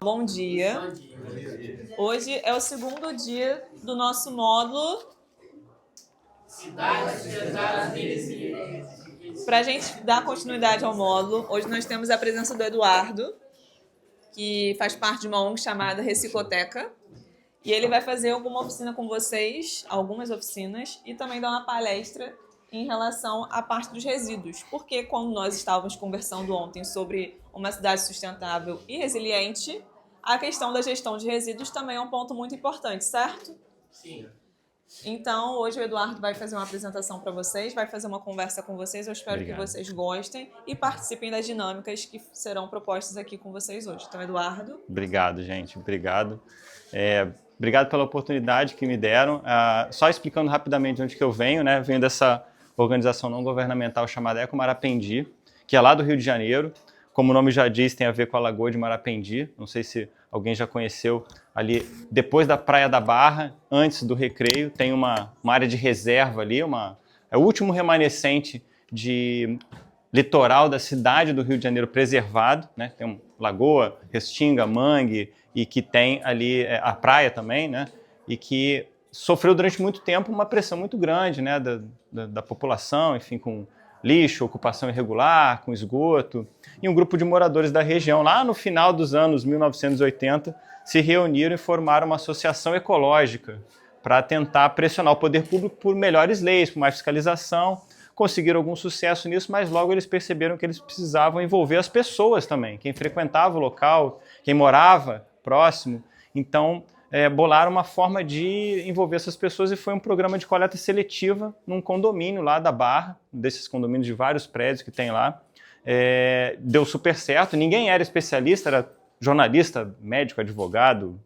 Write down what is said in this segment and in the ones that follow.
Bom dia. Hoje é o segundo dia do nosso módulo Cidade Sustentável e Resiliente. Para a gente dar continuidade ao módulo, hoje nós temos a presença do Eduardo, que faz parte de uma ONG chamada Recicloteca, e ele vai fazer alguma oficina com vocês, algumas oficinas, e também dar uma palestra em relação à parte dos resíduos. Porque quando nós estávamos conversando ontem sobre uma cidade sustentável e resiliente, a questão da gestão de resíduos também é um ponto muito importante, certo? Sim. Então, hoje o Eduardo vai fazer uma apresentação para vocês, vai fazer uma conversa com vocês. Eu espero que vocês gostem e participem das dinâmicas que serão propostas aqui com vocês hoje. Então, Eduardo. Obrigado, gente. Obrigado. Obrigado pela oportunidade que me deram. Só explicando rapidamente de onde que eu venho, né? Venho dessa organização não governamental chamada Eco Marapendi, que é lá do Rio de Janeiro. Como o nome já diz, tem a ver com a Lagoa de Marapendi. Não sei se alguém já conheceu ali, depois da Praia da Barra, antes do Recreio, tem uma área de reserva ali, é o último remanescente de litoral da cidade do Rio de Janeiro preservado, né? Tem uma lagoa, restinga, mangue, e que tem ali a praia também, né? E que sofreu durante muito tempo uma pressão muito grande, né? Da população, enfim, com lixo, ocupação irregular, com esgoto. E um grupo de moradores da região, lá no final dos anos 1980, se reuniram e formaram uma associação ecológica para tentar pressionar o poder público por melhores leis, por mais fiscalização. Conseguiram algum sucesso nisso, mas logo eles perceberam que eles precisavam envolver as pessoas também, quem frequentava o local, quem morava próximo. Então, bolaram uma forma de envolver essas pessoas e foi um programa de coleta seletiva num condomínio lá da Barra, desses condomínios de vários prédios que tem lá. Deu super certo, ninguém era especialista, era jornalista, médico, advogado,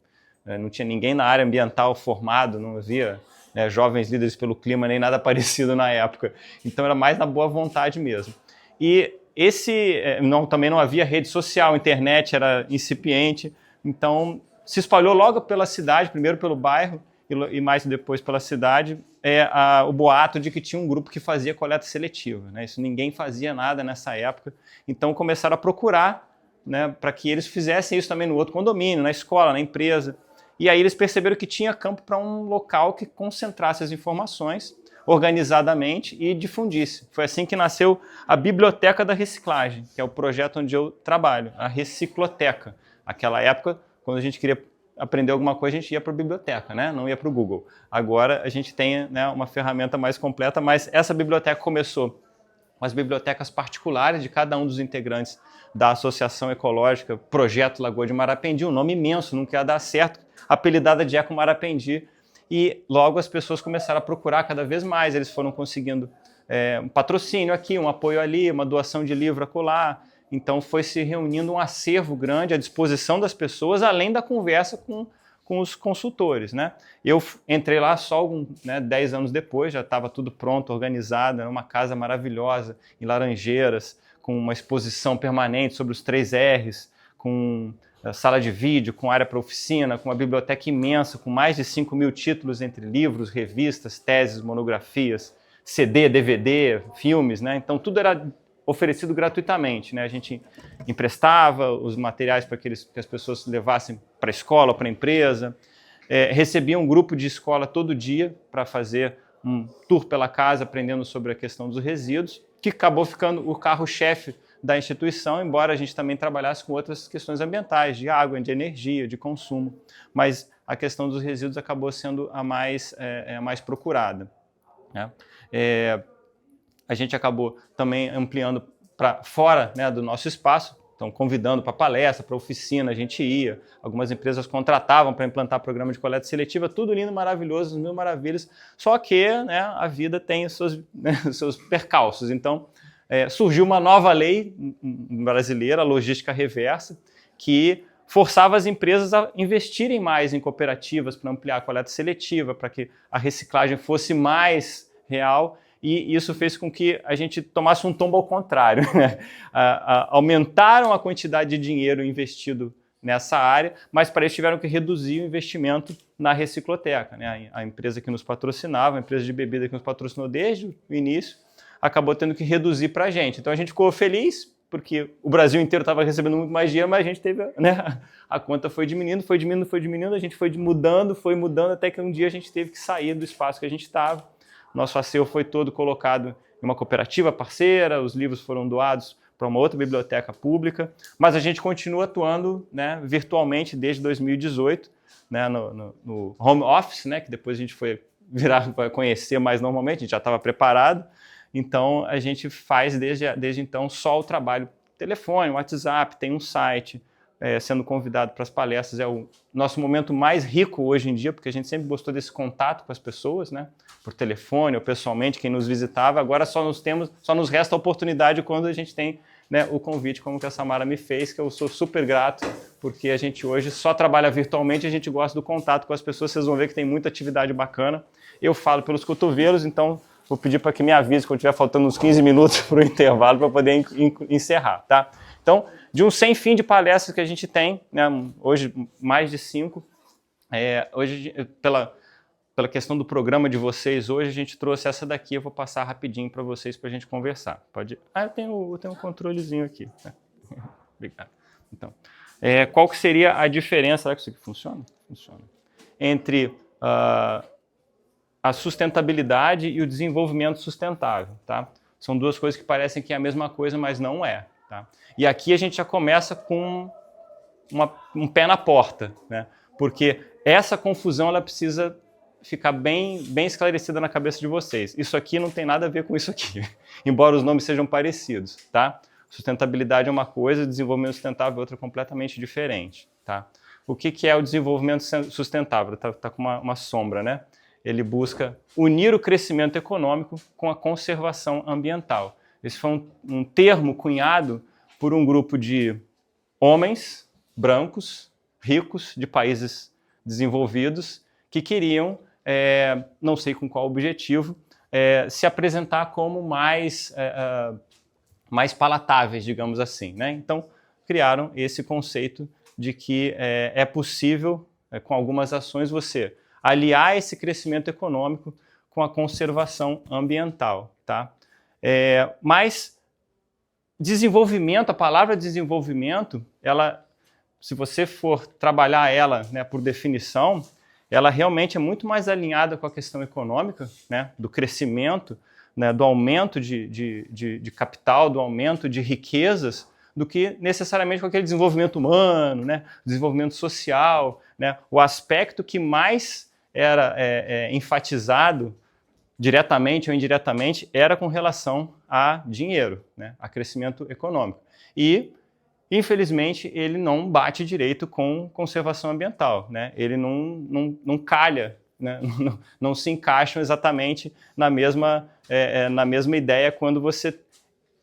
não tinha ninguém na área ambiental formado, não havia jovens líderes pelo clima, nem nada parecido na época. Então era mais na boa vontade mesmo. E também não havia rede social, internet era incipiente, então se espalhou logo pela cidade, primeiro pelo bairro e mais depois pela cidade, o boato de que tinha um grupo que fazia coleta seletiva, né? Isso ninguém fazia nada nessa época, então começaram a procurar, né, para que eles fizessem isso também no outro condomínio, na escola, na empresa. E aí eles perceberam que tinha campo para um local que concentrasse as informações organizadamente e difundisse. Foi assim que nasceu a Biblioteca da Reciclagem, que é o projeto onde eu trabalho, a Recicloteca. Naquela época, quando a gente queria aprender alguma coisa, a gente ia para a biblioteca, né? Não ia para o Google. Agora a gente tem, né, uma ferramenta mais completa, mas essa biblioteca começou com as bibliotecas particulares de cada um dos integrantes da Associação Ecológica Projeto Lagoa de Marapendi, um nome imenso, nunca ia dar certo, apelidada de Eco Marapendi, e logo as pessoas começaram a procurar cada vez mais, eles foram conseguindo um patrocínio aqui, um apoio ali, uma doação de livro acolá, então foi se reunindo um acervo grande à disposição das pessoas, além da conversa com os consultores, né? Eu entrei lá só 10 anos depois, já estava tudo pronto, organizado, era uma casa maravilhosa, em Laranjeiras, com uma exposição permanente sobre os 3 R's, com sala de vídeo, com área para oficina, com uma biblioteca imensa, com mais de 5.000 títulos entre livros, revistas, teses, monografias, CD, DVD, filmes, né? Então tudo era oferecido gratuitamente, né? A gente emprestava os materiais para que as pessoas levassem para a escola, para a empresa, recebia um grupo de escola todo dia para fazer um tour pela casa, aprendendo sobre a questão dos resíduos, que acabou ficando o carro-chefe da instituição, embora a gente também trabalhasse com outras questões ambientais, de água, de energia, de consumo, mas a questão dos resíduos acabou sendo a mais procurada, né? A gente acabou também ampliando para fora, né, do nosso espaço, então convidando para palestra, para oficina, a gente ia, algumas empresas contratavam para implantar programa de coleta seletiva, tudo lindo, maravilhoso, mil maravilhas, só que, né, a vida tem os seus percalços. Então surgiu uma nova lei brasileira, a logística reversa, que forçava as empresas a investirem mais em cooperativas para ampliar a coleta seletiva, para que a reciclagem fosse mais real, e isso fez com que a gente tomasse um tombo ao contrário, né? Aumentaram a quantidade de dinheiro investido nessa área, mas para isso tiveram que reduzir o investimento na Recicloteca, né? A empresa que nos patrocinava, a empresa de bebida que nos patrocinou desde o início, acabou tendo que reduzir para a gente. Então a gente ficou feliz, porque o Brasil inteiro estava recebendo muito mais dinheiro, mas a gente teve, né, a conta foi diminuindo, a gente foi mudando, até que um dia a gente teve que sair do espaço que a gente estava. Nosso acervo foi todo colocado em uma cooperativa parceira, os livros foram doados para uma outra biblioteca pública, mas a gente continua atuando, né, virtualmente desde 2018, né, no home office, né, que depois a gente foi vai conhecer mais normalmente, a gente já estava preparado. Então, a gente faz desde então só o trabalho telefone, WhatsApp, tem um site, sendo convidado para as palestras. É o nosso momento mais rico hoje em dia, porque a gente sempre gostou desse contato com as pessoas, né? Por telefone ou pessoalmente, quem nos visitava. Agora só nos resta a oportunidade quando a gente tem, né, o convite, como que a Samara me fez, que eu sou super grato, porque a gente hoje só trabalha virtualmente, a gente gosta do contato com as pessoas. Vocês vão ver que tem muita atividade bacana. Eu falo pelos cotovelos, então vou pedir para que me avise quando estiver faltando uns 15 minutos para o intervalo para poder encerrar, tá? Então, de um sem fim de palestras que a gente tem, né, hoje mais de 5, hoje pela questão do programa de vocês, hoje a gente trouxe essa daqui, eu vou passar rapidinho para vocês para a gente conversar. Pode? Eu tenho um controlezinho aqui. Né? Obrigado. Então, qual que seria a diferença, será que isso aqui funciona? Funciona. Entre a sustentabilidade e o desenvolvimento sustentável, tá? São duas coisas que parecem que é a mesma coisa, mas não é, tá? E aqui a gente já começa com um pé na porta, né? Porque essa confusão ela precisa ficar bem esclarecida na cabeça de vocês. Isso aqui não tem nada a ver com isso aqui, embora os nomes sejam parecidos, tá? Sustentabilidade é uma coisa, desenvolvimento sustentável é outra completamente diferente, tá? O que é o desenvolvimento sustentável? Tá com uma sombra, né? Ele busca unir o crescimento econômico com a conservação ambiental. Esse foi um termo cunhado por um grupo de homens brancos, ricos, de países desenvolvidos, que queriam, não sei com qual objetivo, se apresentar como mais palatáveis, digamos assim, né? Então, criaram esse conceito de que é possível, com algumas ações, você aliar esse crescimento econômico com a conservação ambiental, tá? Mas desenvolvimento, a palavra desenvolvimento, ela, se você for trabalhar ela, né, por definição, ela realmente é muito mais alinhada com a questão econômica, né, do crescimento, né, do aumento de capital, do aumento de riquezas, do que necessariamente com aquele desenvolvimento humano, né, desenvolvimento social, né, o aspecto que mais era enfatizado diretamente ou indiretamente era com relação a dinheiro, né, a crescimento econômico. E, infelizmente, ele não bate direito com conservação ambiental, né? Ele não calha, né? Não se encaixam exatamente na mesma ideia quando você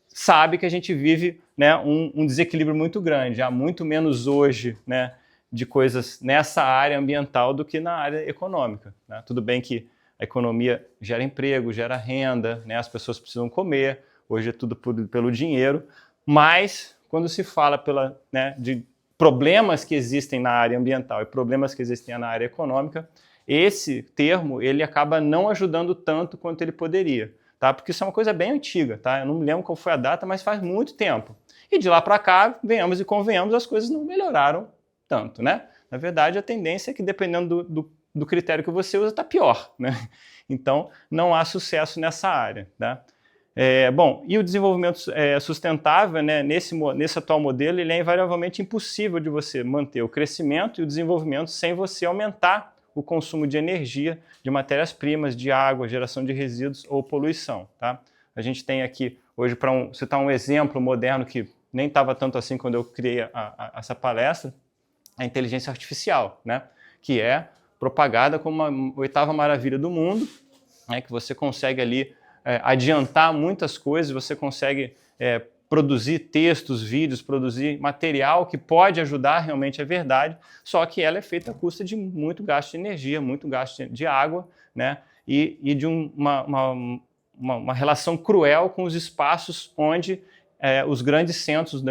sabe que a gente vive, né, um desequilíbrio muito grande. Há muito menos hoje, né, de coisas nessa área ambiental do que na área econômica, né? Tudo bem que a economia gera emprego, gera renda, né? As pessoas precisam comer, hoje é tudo pelo dinheiro, mas quando se fala de problemas que existem na área ambiental e problemas que existem na área econômica, esse termo ele acaba não ajudando tanto quanto ele poderia, tá? Porque isso é uma coisa bem antiga, tá? Eu não me lembro qual foi a data, mas faz muito tempo. E de lá para cá, venhamos e convenhamos, as coisas não melhoraram tanto, né? Na verdade, a tendência é que, dependendo do critério que você usa, está pior, né? Então, não há sucesso nessa área, tá? Bom, e o desenvolvimento sustentável, né, nesse atual modelo, ele é invariavelmente impossível de você manter o crescimento e o desenvolvimento sem você aumentar o consumo de energia, de matérias-primas, de água, geração de resíduos ou poluição, tá? A gente tem aqui, hoje, para citar um exemplo moderno que nem estava tanto assim quando eu criei essa palestra, a inteligência artificial, né, que é propagada como uma 8ª maravilha do mundo, né, que você consegue ali adiantar muitas coisas, você consegue produzir textos, vídeos, produzir material que pode ajudar realmente a verdade, só que ela é feita à custa de muito gasto de energia, muito gasto de água, né, e de uma relação cruel com os espaços onde os grandes centros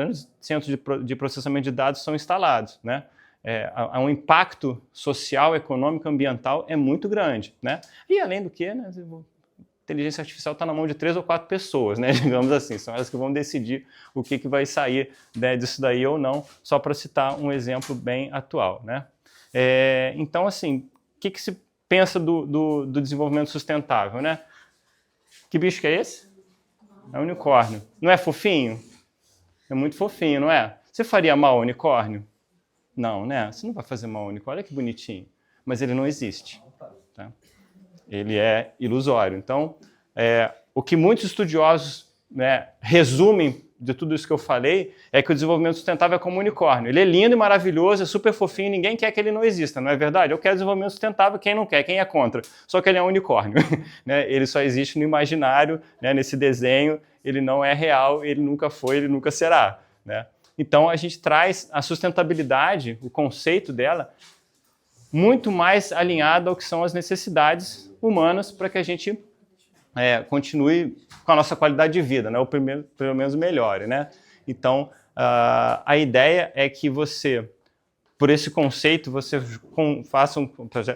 de processamento de dados são instalados, né? Há um impacto social, econômico, ambiental muito grande, né? E além do que, né, inteligência artificial está na mão de 3 ou 4 pessoas, né? Digamos assim, são elas que vão decidir o que vai sair, né, disso daí ou não, só para citar um exemplo bem atual, né? Então, assim, o que se pensa do desenvolvimento sustentável, né? Que bicho que é esse? É um unicórnio. Não é fofinho? É muito fofinho, não é? Você faria mal ao unicórnio? Não, né? Você não vai fazer mal ao unicórnio, olha que bonitinho. Mas ele não existe. Tá? Ele é ilusório. Então, o que muitos estudiosos, né, resumem de tudo isso que eu falei é que o desenvolvimento sustentável é como um unicórnio. Ele é lindo e maravilhoso, é super fofinho, ninguém quer que ele não exista, não é verdade? Eu quero desenvolvimento sustentável, quem não quer, quem é contra? Só que ele é um unicórnio. Né? Ele só existe no imaginário, né, nesse desenho, ele não é real, ele nunca foi, ele nunca será. Né? Então, a gente traz a sustentabilidade, o conceito dela, muito mais alinhado ao que são as necessidades humanas para que a gente continue com a nossa qualidade de vida, né? Ou pelo menos melhore, né? Então, a ideia é que você, por esse conceito, você faça,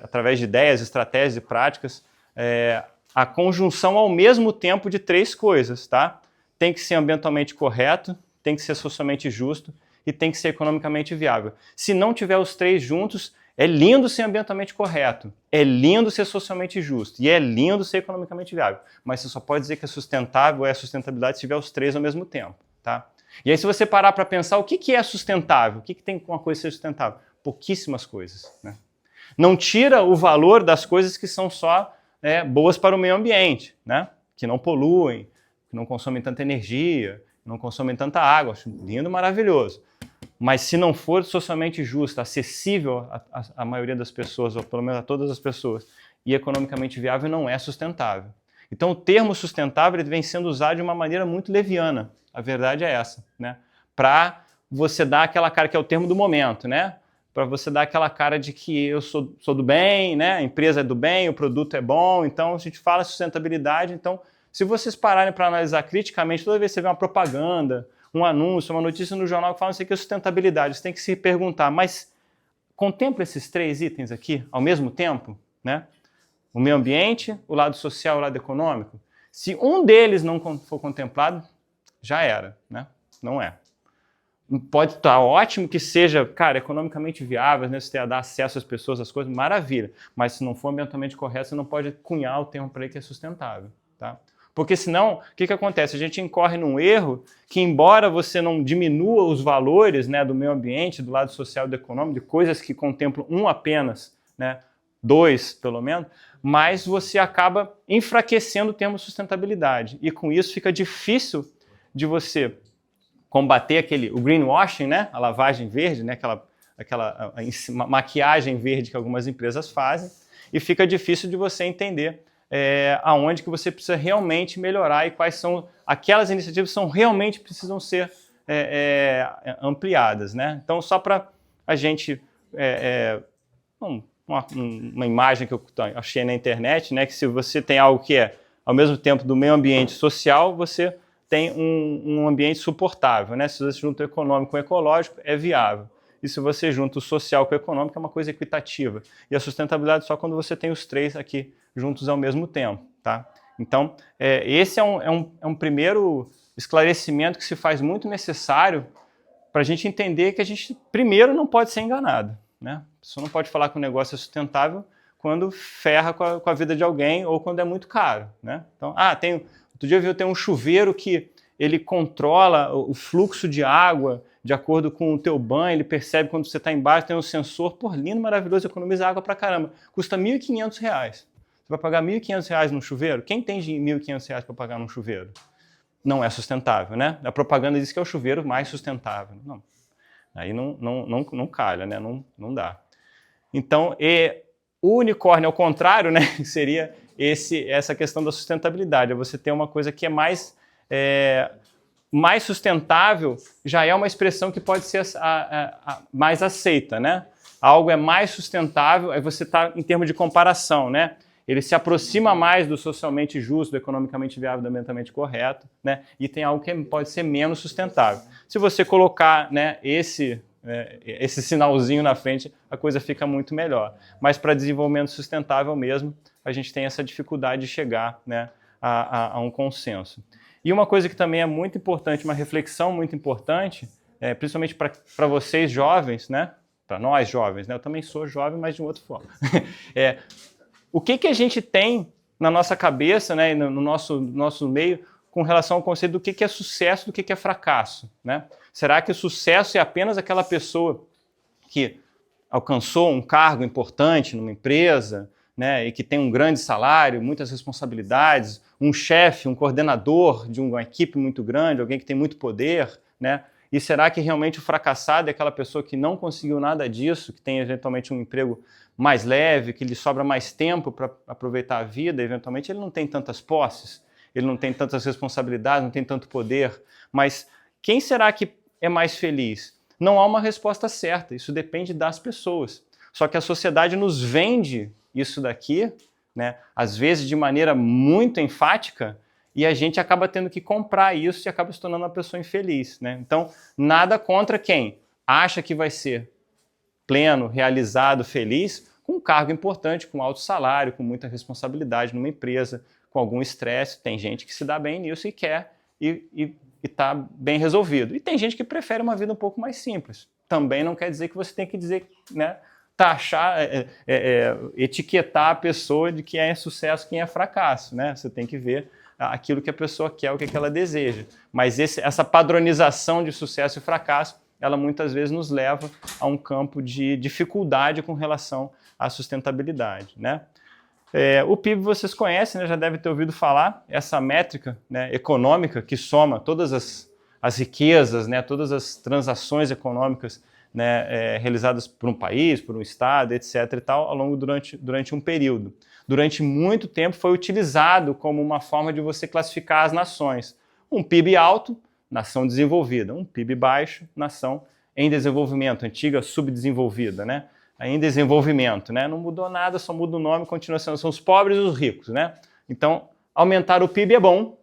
através de ideias, estratégias e práticas, a conjunção ao mesmo tempo de 3 coisas, tá? Tem que ser ambientalmente correto, tem que ser socialmente justo e tem que ser economicamente viável. Se não tiver os 3 juntos, é lindo ser ambientalmente correto, é lindo ser socialmente justo e é lindo ser economicamente viável. Mas você só pode dizer que é sustentável ou é sustentabilidade se tiver os 3 ao mesmo tempo. Tá? E aí, se você parar para pensar o que é sustentável, o que tem com uma coisa ser sustentável? Pouquíssimas coisas. Né? Não tira o valor das coisas que são só boas para o meio ambiente, né? Que não poluem, que não consomem tanta energia, que não consomem tanta água. Acho lindo, maravilhoso. Mas se não for socialmente justo, acessível à maioria das pessoas, ou pelo menos a todas as pessoas, e economicamente viável, não é sustentável. Então o termo sustentável ele vem sendo usado de uma maneira muito leviana. A verdade é essa, né? Para você dar aquela cara que é o termo do momento, né? Para você dar aquela cara de que eu sou do bem, né? A empresa é do bem, o produto é bom, então a gente fala sustentabilidade. Então, se vocês pararem para analisar criticamente, toda vez que você vê uma propaganda, um anúncio, uma notícia no jornal que fala isso aqui é sustentabilidade, você tem que se perguntar, mas contempla esses 3 itens aqui ao mesmo tempo, né? O meio ambiente, o lado social, o lado econômico. Se um deles não for contemplado, já era, né? Não é. Pode estar ótimo que seja, cara, economicamente viável, né? Você dar acesso às pessoas, às coisas, maravilha. Mas se não for ambientalmente correto, você não pode cunhar o termo para ele que é sustentável, tá? Porque senão, o que acontece? A gente incorre num erro que, embora você não diminua os valores, né, do meio ambiente, do lado social e do econômico, de coisas que contemplam um apenas, né, 2 pelo menos, mas você acaba enfraquecendo o termo sustentabilidade. E com isso fica difícil de você combater o greenwashing, né, a lavagem verde, né, aquela maquiagem verde que algumas empresas fazem, e fica difícil de você entender aonde que você precisa realmente melhorar e quais são aquelas iniciativas que realmente precisam ser ampliadas, né? Então, só para a gente... uma imagem que eu achei na internet, né? Que se você tem algo que é, ao mesmo tempo, do meio ambiente social, você tem um ambiente suportável, né? Se você junta o econômico com o ecológico, é viável. E se você junta o social com o econômico, é uma coisa equitativa. E a sustentabilidade só quando você tem os 3 aqui juntos ao mesmo tempo, tá? Então, esse é um primeiro esclarecimento que se faz muito necessário para a gente entender que a gente, primeiro, não pode ser enganado, né? Você não pode falar que o negócio é sustentável quando ferra com a vida de alguém ou quando é muito caro, né? Então, outro dia eu vi, tem um chuveiro que ele controla o fluxo de água de acordo com o teu banho, ele percebe quando você está embaixo, tem um sensor, lindo, maravilhoso, economiza água pra caramba. Custa R$ 1.500. Você vai pagar R$ 1.500 num chuveiro? Quem tem R$ 1.500 para pagar num chuveiro? Não é sustentável, né? A propaganda diz que é o chuveiro mais sustentável. Não. Aí não calha, né? Não dá. Então, o unicórnio, ao contrário, né? Seria essa questão da sustentabilidade. É você ter uma coisa que é mais sustentável, já é uma expressão que pode ser mais aceita, né? Algo é mais sustentável, aí você está em termos de comparação, né? Ele se aproxima mais do socialmente justo, do economicamente viável, do ambientalmente correto, né? E tem algo que pode ser menos sustentável. Se você colocar, né, esse sinalzinho na frente, a coisa fica muito melhor. Mas para desenvolvimento sustentável mesmo, a gente tem essa dificuldade de chegar, né, a um consenso. E uma coisa que também é muito importante, uma reflexão muito importante, principalmente para vocês jovens, né? Para nós jovens, né? Eu também sou jovem, mas de uma outra forma. O que a gente tem na nossa cabeça, né, no nosso meio, com relação ao conceito do que é sucesso, do que é fracasso, né? Será que o sucesso é apenas aquela pessoa que alcançou um cargo importante numa empresa, né, e que tem um grande salário, muitas responsabilidades, um chefe, um coordenador de uma equipe muito grande, alguém que tem muito poder, né? E será que realmente o fracassado é aquela pessoa que não conseguiu nada disso, que tem eventualmente um emprego mais leve, que lhe sobra mais tempo para aproveitar a vida, eventualmente ele não tem tantas posses, ele não tem tantas responsabilidades, não tem tanto poder, mas quem será que é mais feliz? Não há uma resposta certa, isso depende das pessoas. Só que a sociedade nos vende isso daqui, né, às vezes de maneira muito enfática, e a gente acaba tendo que comprar isso e acaba se tornando uma pessoa infeliz, né? Então, nada contra quem acha que vai ser pleno, realizado, feliz, com um cargo importante, com alto salário, com muita responsabilidade numa empresa, com algum estresse. Tem gente que se dá bem nisso e quer e está bem resolvido. E tem gente que prefere uma vida um pouco mais simples. Também não quer dizer que você tem que dizer, né, taxar, etiquetar a pessoa de quem é sucesso, quem é fracasso, né? Você tem que ver aquilo que a pessoa quer, o que ela deseja. Mas essa padronização de sucesso e fracasso, ela muitas vezes nos leva a um campo de dificuldade com relação à sustentabilidade, né? O PIB vocês conhecem, né? Já devem ter ouvido falar, essa métrica, né, econômica que soma todas as riquezas, né, todas as transações econômicas, né, realizadas por um país, por um estado, etc. e tal, ao longo durante um período. Durante muito tempo foi utilizado como uma forma de você classificar as nações. Um PIB alto, nação desenvolvida. Um PIB baixo, nação em desenvolvimento, antiga subdesenvolvida, né? Em desenvolvimento, né? Não mudou nada, só muda o nome, continua sendo, são os pobres e os ricos, né? Então, aumentar o PIB é bom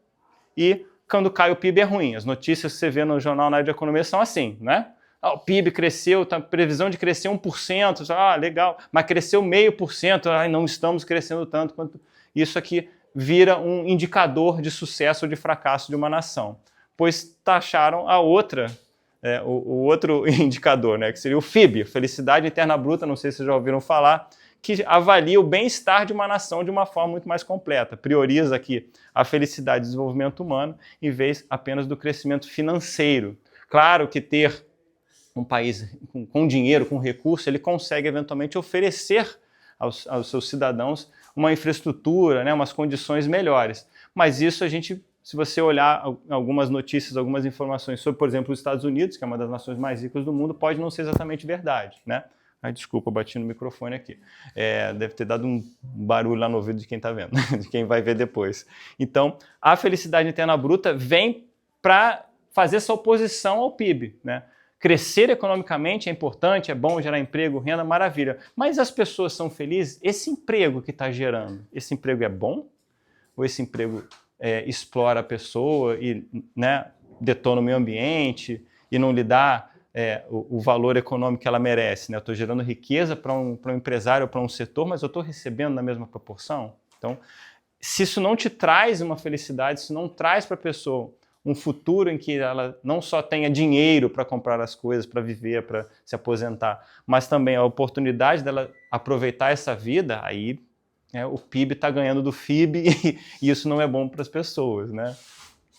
e quando cai o PIB é ruim. As notícias que você vê no jornal na área de economia são assim, né? O PIB cresceu, tá previsão de crescer 1%, legal, mas cresceu 0,5%, não estamos crescendo tanto quanto... Isso aqui vira um indicador de sucesso ou de fracasso de uma nação, pois taxaram a outra, o outro indicador, né, que seria o FIB, Felicidade Interna Bruta, não sei se vocês já ouviram falar, que avalia o bem-estar de uma nação de uma forma muito mais completa, prioriza aqui a felicidade e desenvolvimento humano, em vez apenas do crescimento financeiro. Claro que ter um país com dinheiro, com recurso, ele consegue eventualmente oferecer aos seus cidadãos uma infraestrutura, né, umas condições melhores. Mas isso a gente, se você olhar algumas notícias, algumas informações sobre, por exemplo, os Estados Unidos, que é uma das nações mais ricas do mundo, pode não ser exatamente verdade, né? Desculpa, eu bati no microfone aqui. Deve ter dado um barulho lá no ouvido de quem está vendo, de quem vai ver depois. Então, a felicidade interna bruta vem para fazer essa oposição ao PIB, né? Crescer economicamente é importante, é bom gerar emprego, renda, maravilha. Mas as pessoas são felizes? Esse emprego que está gerando, esse emprego é bom? Ou esse emprego explora a pessoa e, né, detona o meio ambiente e não lhe dá o valor econômico que ela merece, né? Eu estou gerando riqueza para um empresário, para um setor, mas eu estou recebendo na mesma proporção? Então, se isso não te traz uma felicidade, se não traz para a pessoa um futuro em que ela não só tenha dinheiro para comprar as coisas, para viver, para se aposentar, mas também a oportunidade dela aproveitar essa vida, aí o PIB está ganhando do FIB e isso não é bom para as pessoas, né?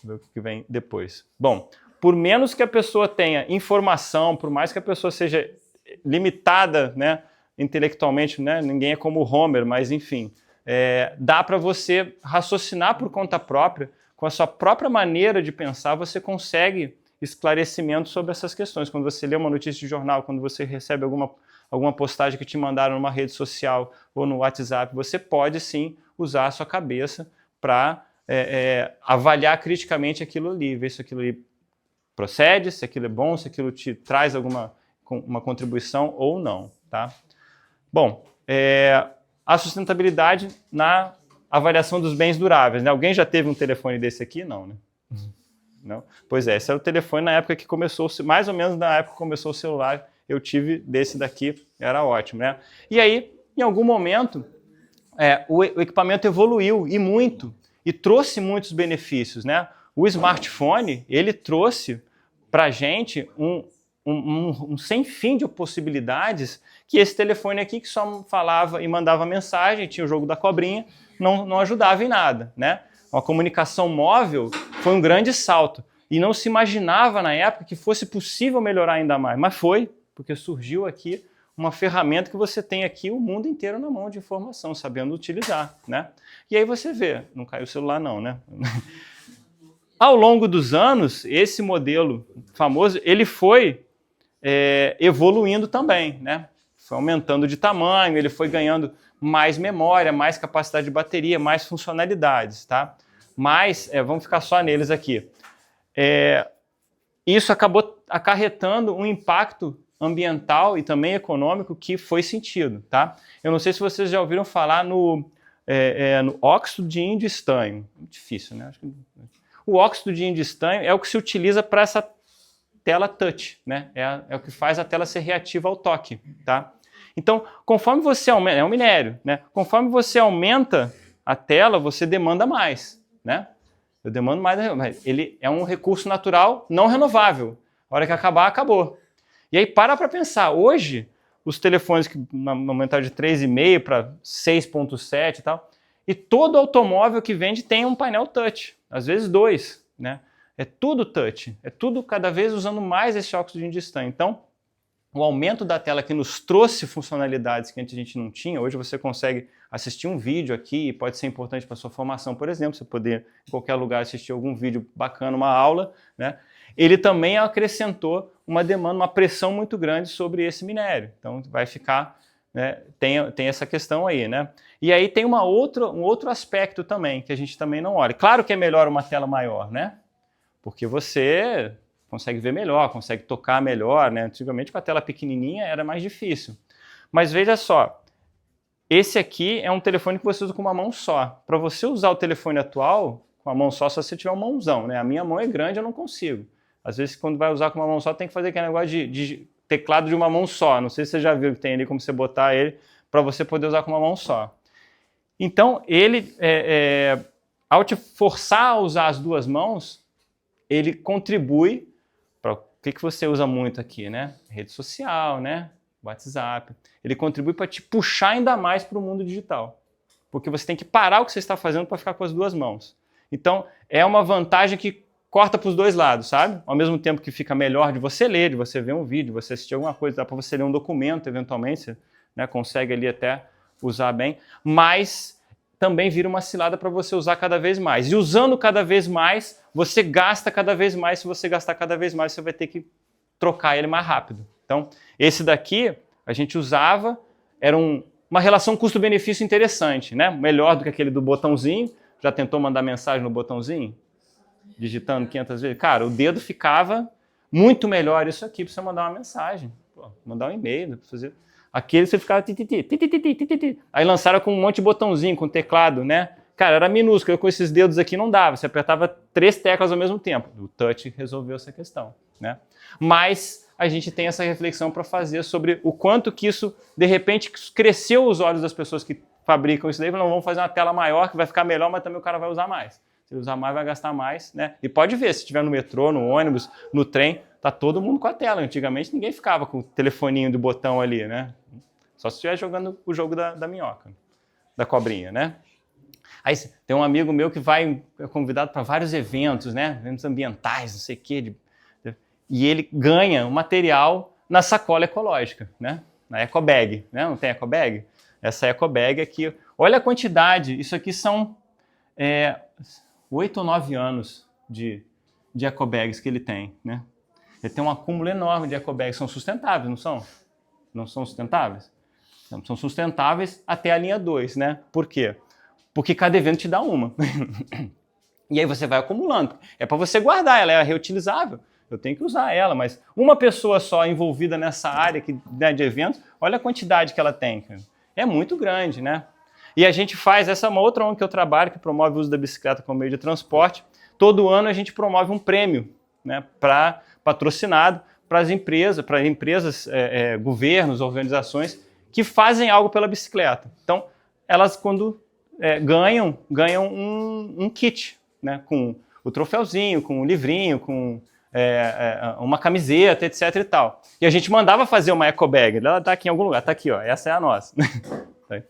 Vamos ver o que vem depois. Bom, por menos que a pessoa tenha informação, por mais que a pessoa seja limitada, né, intelectualmente, né, ninguém é como o Homer, mas enfim, dá para você raciocinar por conta própria, com a sua própria maneira de pensar, você consegue esclarecimento sobre essas questões. Quando você lê uma notícia de jornal, quando você recebe alguma postagem que te mandaram numa rede social ou no WhatsApp, você pode sim usar a sua cabeça para avaliar criticamente aquilo ali, ver se aquilo ali procede, se aquilo é bom, se aquilo te traz uma contribuição ou não, tá? Bom, a sustentabilidade na avaliação dos bens duráveis, né? Alguém já teve um telefone desse aqui? Não, né? Não? Pois esse era o telefone na época que começou, mais ou menos na época que começou o celular, eu tive desse daqui, era ótimo, né? E aí, em algum momento, o equipamento evoluiu, e muito, e trouxe muitos benefícios, né? O smartphone, ele trouxe para a gente um sem fim de possibilidades que esse telefone aqui, que só falava e mandava mensagem, tinha o jogo da cobrinha, não ajudava em nada, né? A comunicação móvel foi um grande salto e não se imaginava na época que fosse possível melhorar ainda mais, mas foi, porque surgiu aqui uma ferramenta que você tem aqui o mundo inteiro na mão de informação, sabendo utilizar, né? E aí você vê, não caiu o celular não, né? Ao longo dos anos, esse modelo famoso, ele foi evoluindo também, né? Foi aumentando de tamanho, ele foi ganhando mais memória, mais capacidade de bateria, mais funcionalidades, tá? Mas, vamos ficar só neles aqui. Isso acabou acarretando um impacto ambiental e também econômico que foi sentido, tá? Eu não sei se vocês já ouviram falar no óxido de índio estanho. Difícil, né? Acho que... O óxido de índio estanho é o que se utiliza para essa tela touch, né? É o que faz a tela ser reativa ao toque, tá? Então, conforme você aumenta, é um minério, né? Conforme você aumenta a tela, você demanda mais, né? Eu demando mais, mas ele é um recurso natural não renovável. A hora que acabar, acabou. E aí para pensar, hoje, os telefones que aumentaram de 3,5 para 6,7 e tal, e todo automóvel que vende tem um painel touch, às vezes 2, né? É tudo touch, é tudo cada vez usando mais esse óxido de índio estanho. Então, o aumento da tela que nos trouxe funcionalidades que antes a gente não tinha, hoje você consegue assistir um vídeo aqui, pode ser importante para a sua formação, por exemplo, você poder em qualquer lugar assistir algum vídeo bacana, uma aula, né? Ele também acrescentou uma demanda, uma pressão muito grande sobre esse minério. Então vai ficar, né, tem essa questão aí, né? E aí tem um outro aspecto também, que a gente também não olha. Claro que é melhor uma tela maior, né? Porque você consegue ver melhor, consegue tocar melhor, né? Antigamente com a tela pequenininha era mais difícil. Mas veja só, esse aqui é um telefone que você usa com uma mão só. Para você usar o telefone atual com a mão só se você tiver um mãozão, né? A minha mão é grande, eu não consigo. Às vezes quando vai usar com uma mão só tem que fazer aquele negócio de teclado de uma mão só. Não sei se você já viu que tem ali como você botar ele para você poder usar com uma mão só. Então ele, ao te forçar a usar as duas mãos, ele contribui para o que você usa muito aqui, né? Rede social, né? WhatsApp. Ele contribui para te puxar ainda mais para o mundo digital. Porque você tem que parar o que você está fazendo para ficar com as duas mãos. Então, é uma vantagem que corta para os dois lados, sabe? Ao mesmo tempo que fica melhor de você ler, de você ver um vídeo, de você assistir alguma coisa, dá para você ler um documento, eventualmente, você, né, consegue ali até usar bem, mas também vira uma cilada para você usar cada vez mais. E usando cada vez mais, você gasta cada vez mais. Se você gastar cada vez mais, você vai ter que trocar ele mais rápido. Então, esse daqui, a gente usava, era uma relação custo-benefício interessante, né? Melhor do que aquele do botãozinho. Já tentou mandar mensagem no botãozinho? Digitando 500 vezes? Cara, o dedo ficava muito melhor isso aqui para você mandar uma mensagem. Pô, mandar um e-mail, fazer... Aquele você ficava... Aí lançaram com um monte de botãozinho, com teclado, né? Cara, era minúsculo, com esses dedos aqui não dava. Você apertava 3 teclas ao mesmo tempo. O touch resolveu essa questão, né? Mas a gente tem essa reflexão para fazer sobre o quanto que isso, de repente, cresceu os olhos das pessoas que fabricam isso daí. Não, vamos fazer uma tela maior que vai ficar melhor, mas também o cara vai usar mais. Se ele usar mais, vai gastar mais, né? E pode ver, se estiver no metrô, no ônibus, no trem, tá todo mundo com a tela. Antigamente ninguém ficava com o telefoninho do botão ali, né? Só se estiver jogando o jogo da minhoca, da cobrinha, né? Aí tem um amigo meu que é convidado para vários eventos, né? Eventos ambientais, não sei o quê. E ele ganha um material na sacola ecológica, né? Na ecobag, né? Não tem ecobag? Essa ecobag aqui, olha a quantidade. Isso aqui são 8 ou 9 anos de ecobags que ele tem, né? Ele tem um acúmulo enorme de ecobags. São sustentáveis, não são? Não são sustentáveis? Não, são sustentáveis até a linha 2, né? Por quê? Porque cada evento te dá uma. E aí você vai acumulando. É para você guardar, ela é reutilizável. Eu tenho que usar ela, mas uma pessoa só envolvida nessa área né, de eventos, olha a quantidade que ela tem. Cara. É muito grande, né? E a gente faz, essa é uma outra ONG que eu trabalho, que promove o uso da bicicleta como meio de transporte. Todo ano a gente promove um prêmio, né, patrocinado para empresas, governos, organizações que fazem algo pela bicicleta. Então, elas quando ganham um kit, né, com o troféuzinho, com o livrinho, com uma camiseta, etc e tal. E a gente mandava fazer uma eco bag, ela está aqui em algum lugar, está aqui, ó, essa é a nossa,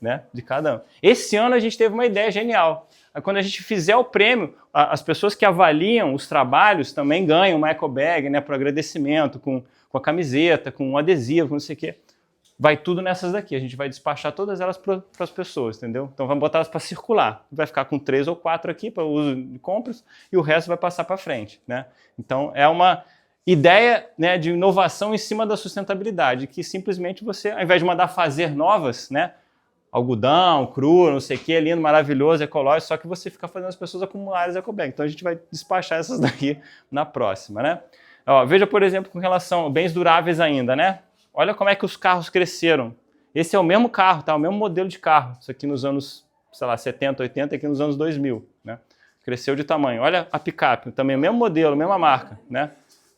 né, de cada um. Esse ano a gente teve uma ideia genial. Quando a gente fizer o prêmio, as pessoas que avaliam os trabalhos também ganham uma eco bag, né, para agradecimento, com a camiseta, com um adesivo, não sei o quê. Vai tudo nessas daqui, a gente vai despachar todas elas para as pessoas, entendeu? Então vamos botar elas para circular. Vai ficar com 3 ou 4 aqui para uso de compras e o resto vai passar para frente, né? Então é uma ideia, né, de inovação em cima da sustentabilidade, que simplesmente você, ao invés de mandar fazer novas, né, algodão, cru, não sei o que, lindo, maravilhoso, ecológico, só que você fica fazendo as pessoas acumularem as ecobag. Então a gente vai despachar essas daqui na próxima, né? Ó, veja, por exemplo, com relação a bens duráveis ainda, né? Olha como é que os carros cresceram. Esse é o mesmo carro, tá? O mesmo modelo de carro. Isso aqui nos anos, sei lá, 70, 80, aqui nos anos 2000, né? Cresceu de tamanho. Olha a picape, também o mesmo modelo, mesma marca, né?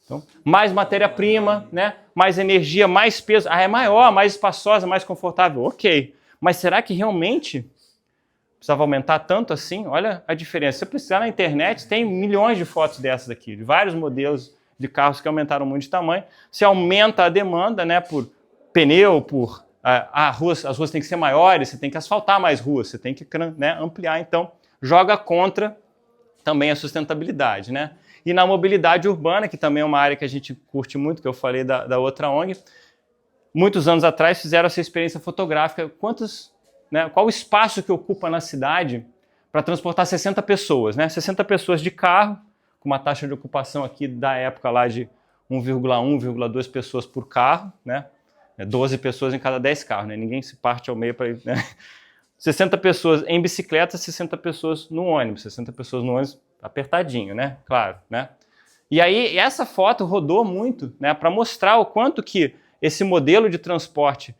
Então, mais matéria-prima, né? Mais energia, mais peso. Ah, é maior, mais espaçosa, mais confortável. Ok. Mas será que realmente precisava aumentar tanto assim? Olha a diferença. Se você precisar na internet, tem milhões de fotos dessas aqui, de vários modelos de carros que aumentaram muito de tamanho. Se aumenta a demanda, né, por pneu, por as ruas têm que ser maiores, você tem que asfaltar mais ruas, você tem que, né, ampliar. Então, joga contra também a sustentabilidade, né? E na mobilidade urbana, que também é uma área que a gente curte muito, que eu falei da outra ONG, muitos anos atrás fizeram essa experiência fotográfica. Qual o espaço que ocupa na cidade para transportar 60 pessoas, né? 60 pessoas de carro, com uma taxa de ocupação aqui da época lá de 1,1, 1,2 pessoas por carro, né? 12 pessoas em cada 10 carros, né? Ninguém se parte ao meio para ir, né? 60 pessoas em bicicleta, 60 pessoas no ônibus, 60 pessoas no ônibus apertadinho, né? Claro, né? E aí essa foto rodou muito, né? Para mostrar o quanto que esse modelo de transporte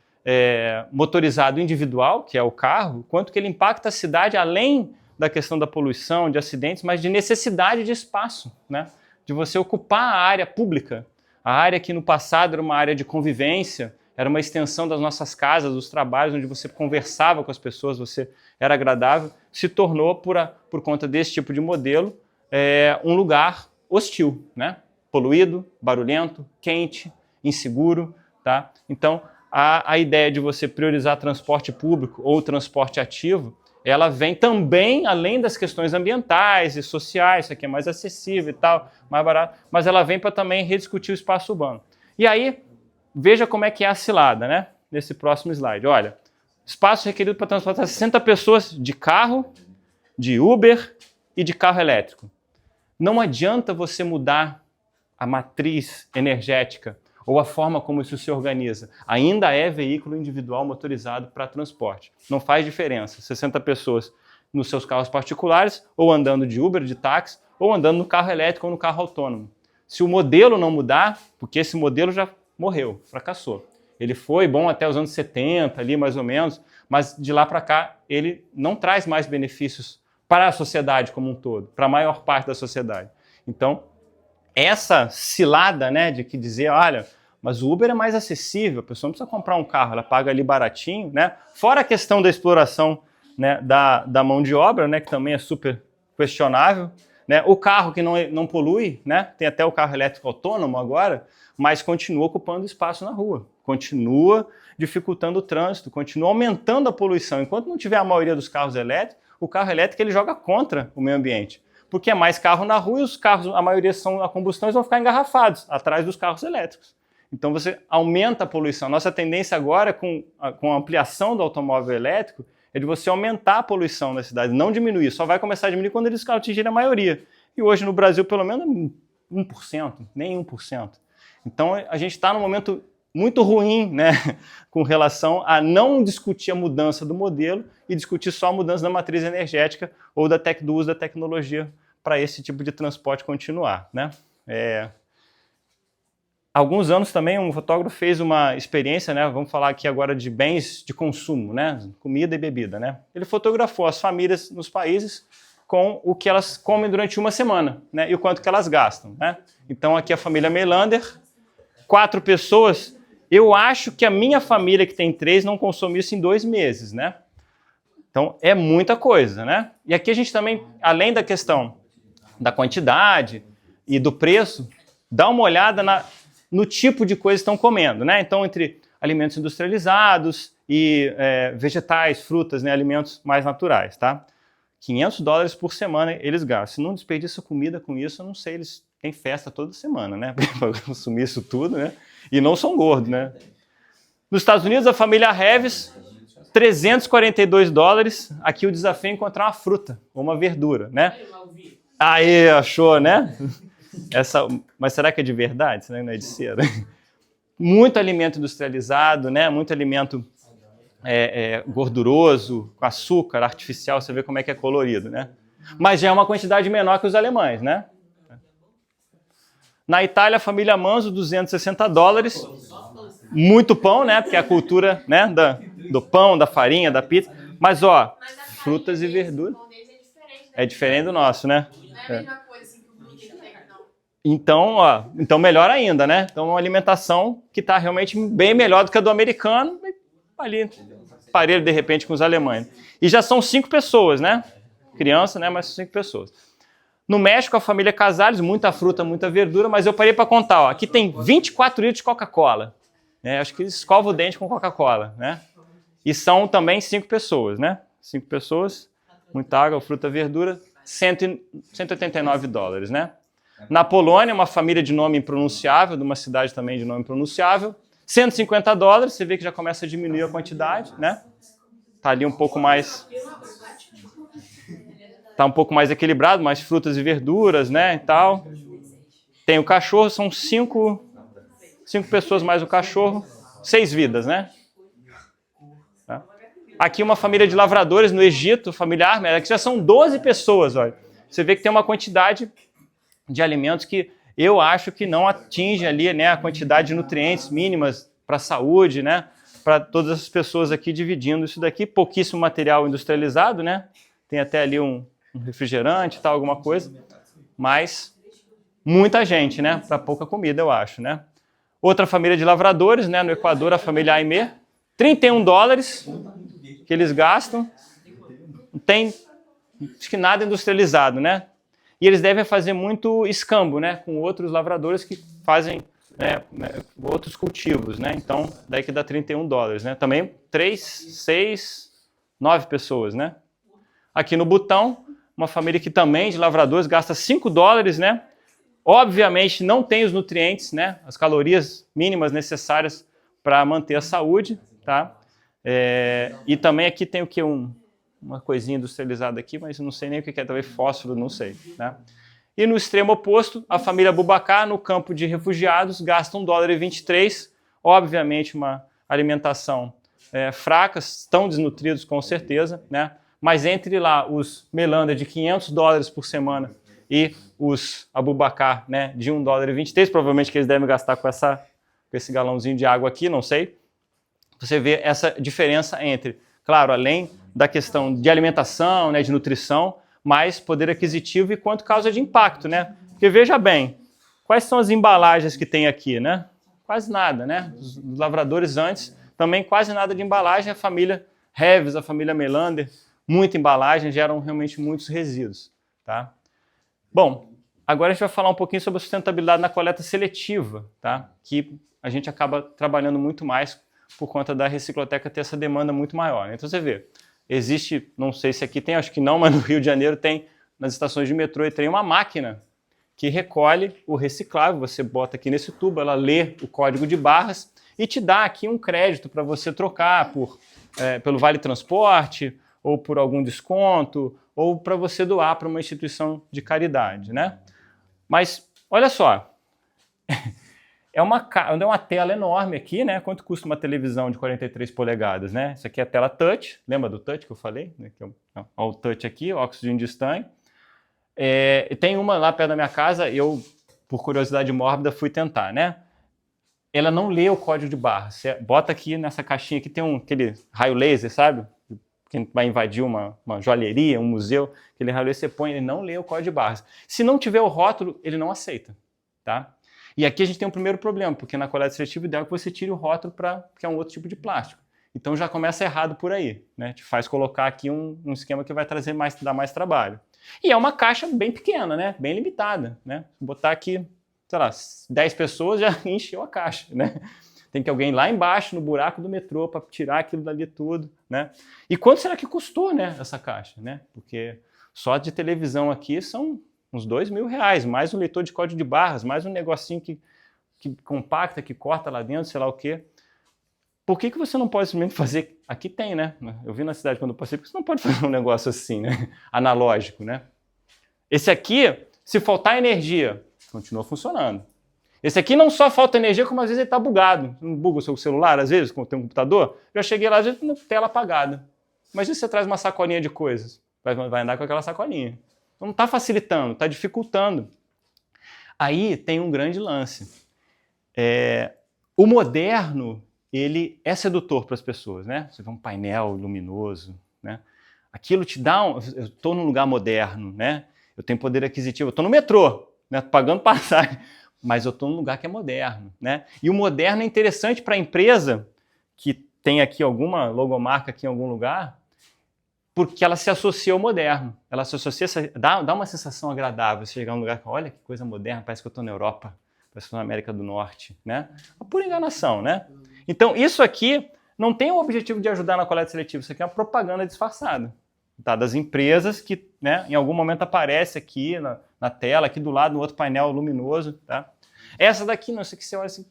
motorizado individual, que é o carro, quanto que ele impacta a cidade além da questão da poluição, de acidentes, mas de necessidade de espaço, né? De você ocupar a área pública. A área que no passado era uma área de convivência, era uma extensão das nossas casas, dos trabalhos, onde você conversava com as pessoas, você era agradável, se tornou, por conta desse tipo de modelo, um lugar hostil, né? Poluído, barulhento, quente, inseguro, tá? Então, a ideia de você priorizar transporte público ou transporte ativo, ela vem também, além das questões ambientais e sociais, isso aqui é mais acessível e tal, mais barato, mas ela vem para também rediscutir o espaço urbano. E aí, veja como é que é a cilada, né? Nesse próximo slide. Olha, espaço requerido para transportar 60 pessoas de carro, de Uber e de carro elétrico. Não adianta você mudar a matriz energética ou a forma como isso se organiza. Ainda é veículo individual motorizado para transporte. Não faz diferença. 60 pessoas nos seus carros particulares, ou andando de Uber, de táxi, ou andando no carro elétrico ou no carro autônomo. Se o modelo não mudar, porque esse modelo já morreu, fracassou. Ele foi bom até os anos 70, ali mais ou menos, mas de lá para cá ele não traz mais benefícios para a sociedade como um todo, para a maior parte da sociedade. Então, essa cilada, né, de que dizer, olha, mas o Uber é mais acessível, a pessoa não precisa comprar um carro, ela paga ali baratinho, né? Fora a questão da exploração, né, da mão de obra, né, que também é super questionável, né? O carro que não polui, né? Tem até o carro elétrico autônomo agora, mas continua ocupando espaço na rua, continua dificultando o trânsito, continua aumentando a poluição. Enquanto não tiver a maioria dos carros elétricos, o carro elétrico ele joga contra o meio ambiente. Porque é mais carro na rua e os carros, a maioria são a combustão, eles vão ficar engarrafados atrás dos carros elétricos. Então você aumenta a poluição. Nossa tendência agora, com a ampliação do automóvel elétrico, é de você aumentar a poluição na cidade, não diminuir. Só vai começar a diminuir quando eles atingirem a maioria. E hoje no Brasil, pelo menos, 1%, nem 1%. Então a gente está num momento muito ruim, né, com relação a não discutir a mudança do modelo e discutir só a mudança da matriz energética ou do uso da tecnologia para esse tipo de transporte continuar, né? Alguns anos também um fotógrafo fez uma experiência, né? Vamos falar aqui agora de bens de consumo, né? Comida e bebida, né? Ele fotografou as famílias nos países com o que elas comem durante uma semana, né? E o quanto que elas gastam, né? Então aqui a família Melander, 4 pessoas. Eu acho que a minha família, que tem 3, não consome isso em 2 meses, né? Então, é muita coisa, né? E aqui a gente também, além da questão da quantidade e do preço, dá uma olhada no tipo de coisa que estão comendo, né? Então, entre alimentos industrializados e vegetais, frutas, né? Alimentos mais naturais, tá? $500 por semana eles gastam. Se não desperdiça comida com isso, eu não sei, eles têm festa toda semana, né? Para consumir isso tudo, né? E não são gordos, né? Nos Estados Unidos, a família Reves, $342. Aqui o desafio é encontrar uma fruta ou uma verdura, né? Aí, achou, né? Mas será que é de verdade? Será que não é de cera? Muito alimento industrializado, né? Muito alimento gorduroso, com açúcar artificial, você vê como é que é colorido, né? Mas já é uma quantidade menor que os alemães, né? Na Itália, a família Manzo, $260. Muito pão, né? Porque é a cultura, né, do pão, da farinha, da pizza. Mas, ó, frutas e verduras. É diferente do nosso, né? Não é a mesma coisa assim que o glúten tem, não. Então melhor ainda, né? Então, uma alimentação que está realmente bem melhor do que a do americano. Ali, parelho, de repente, com os alemães. E já são 5 pessoas, né? Criança, né? Mas 5 pessoas. No México, a família Casales, muita fruta, muita verdura, mas eu parei para contar, ó. Aqui tem 24 litros de Coca-Cola. Acho que eles escovam o dente com Coca-Cola, né? E são também 5 pessoas, né? 5 pessoas, muita água, fruta, verdura, $189, né? Na Polônia, uma família de nome impronunciável, de uma cidade também de nome impronunciável, $150, você vê que já começa a diminuir a quantidade, né? Tá ali um pouco mais... Tá um pouco mais equilibrado, mais frutas e verduras, né, e tal. Tem o cachorro, são 5 pessoas mais o cachorro, 6 vidas, né? Tá? Aqui uma família de lavradores no Egito, familiar, aqui já são 12 pessoas, olha. Você vê que tem uma quantidade de alimentos que eu acho que não atinge ali, né, a quantidade de nutrientes mínimas para a saúde, né, para todas as pessoas aqui dividindo isso daqui. Pouquíssimo material industrializado, né? Tem até ali um refrigerante, tal, alguma coisa, mas muita gente, né, para pouca comida, eu acho, né? Outra família de lavradores, né, no Equador, a família Aimé, $31 que eles gastam, não tem, acho que nada industrializado, né? E eles devem fazer muito escambo, né, com outros lavradores que fazem, né, outros cultivos, né? Então, daí que dá $31, né? Também 3, 6, 9 pessoas, né? Aqui no Butão, uma família que também de lavradores gasta $5, né? Obviamente não tem os nutrientes, né? As calorias mínimas necessárias para manter a saúde, tá? E também aqui tem o que? Uma coisinha industrializada aqui, mas eu não sei nem o que é, talvez fósforo, não sei, né? E no extremo oposto, a família Bubacar, no campo de refugiados, gasta $1,23. Obviamente uma alimentação fraca, estão desnutridos com certeza, né? Mas entre lá os Melander de $500 por semana e os Abubacar, né, de $1,23, provavelmente que eles devem gastar com esse galãozinho de água aqui, não sei. Você vê essa diferença entre, claro, além da questão de alimentação, né, de nutrição, mais poder aquisitivo e quanto causa de impacto, né? Porque veja bem, quais são as embalagens que tem aqui, né? Quase nada, né? Os lavradores antes, também quase nada de embalagem, a família Reves, a família Melander, muita embalagem, geram realmente muitos resíduos, tá? Bom, agora a gente vai falar um pouquinho sobre a sustentabilidade na coleta seletiva, tá? Que a gente acaba trabalhando muito mais por conta da recicloteca ter essa demanda muito maior, né? Então você vê, existe, não sei se aqui tem, acho que não, mas no Rio de Janeiro tem, nas estações de metrô e trem, uma máquina que recolhe o reciclável, você bota aqui nesse tubo, ela lê o código de barras e te dá aqui um crédito para você trocar pelo Vale Transporte, ou por algum desconto, ou para você doar para uma instituição de caridade, né? Mas, olha só, é uma tela enorme aqui, né? Quanto custa uma televisão de 43 polegadas, né? Isso aqui é a tela touch, lembra do touch que eu falei? Olha o touch aqui, óxido de estanho. Tem uma lá perto da minha casa, eu, por curiosidade mórbida, fui tentar, né? Ela não lê o código de barra. Você bota aqui nessa caixinha, aqui tem aquele raio laser, sabe? Quem vai invadir uma joalheria, um museu, aquele raio laser você põe, ele não lê o código de barras. Se não tiver o rótulo, ele não aceita, tá? E aqui a gente tem um primeiro problema, porque na coleta seletiva o ideal é que você tire o rótulo que é um outro tipo de plástico. Então já começa errado por aí, né? Te faz colocar aqui um esquema que vai dar mais trabalho. E é uma caixa bem pequena, né? Bem limitada, né? Botar aqui, sei lá, 10 pessoas já encheu a caixa, né? Tem que alguém lá embaixo, no buraco do metrô, para tirar aquilo dali tudo, né? E quanto será que custou, né, essa caixa, né? Porque só de televisão aqui são uns R$2.000, mais um leitor de código de barras, mais um negocinho que compacta, que corta lá dentro, sei lá o quê. Por que você não pode simplesmente fazer... Aqui tem, né? Eu vi na cidade quando eu passei, porque você não pode fazer um negócio assim, né? Analógico, né? Esse aqui, se faltar energia, continua funcionando. Esse aqui não só falta energia, como às vezes ele está bugado. Não buga o seu celular, às vezes, quando tem um computador. Já cheguei lá, já tem tela apagada. Imagina se você traz uma sacolinha de coisas. Vai andar com aquela sacolinha. Então não está facilitando, está dificultando. Aí tem um grande lance. O moderno, ele é sedutor para as pessoas, né? Você vê um painel luminoso, né? Aquilo te dá eu estou num lugar moderno, né? Eu tenho poder aquisitivo, eu estou no metrô, né? Pagando passagem. Mas eu estou num lugar que é moderno, né? E o moderno é interessante para a empresa que tem aqui alguma logomarca aqui em algum lugar, porque ela se associa ao moderno. Ela se associa, dá uma sensação agradável. Você chegar num lugar que, olha que coisa moderna, parece que eu estou na Europa, parece que estou na América do Norte, né? Uma pura enganação, né? Então, isso aqui não tem o objetivo de ajudar na coleta seletiva, isso aqui é uma propaganda disfarçada, tá? Das empresas que, né, em algum momento aparece aqui na tela, aqui do lado, no outro painel luminoso, tá? Essa daqui, não sei o que você olha assim,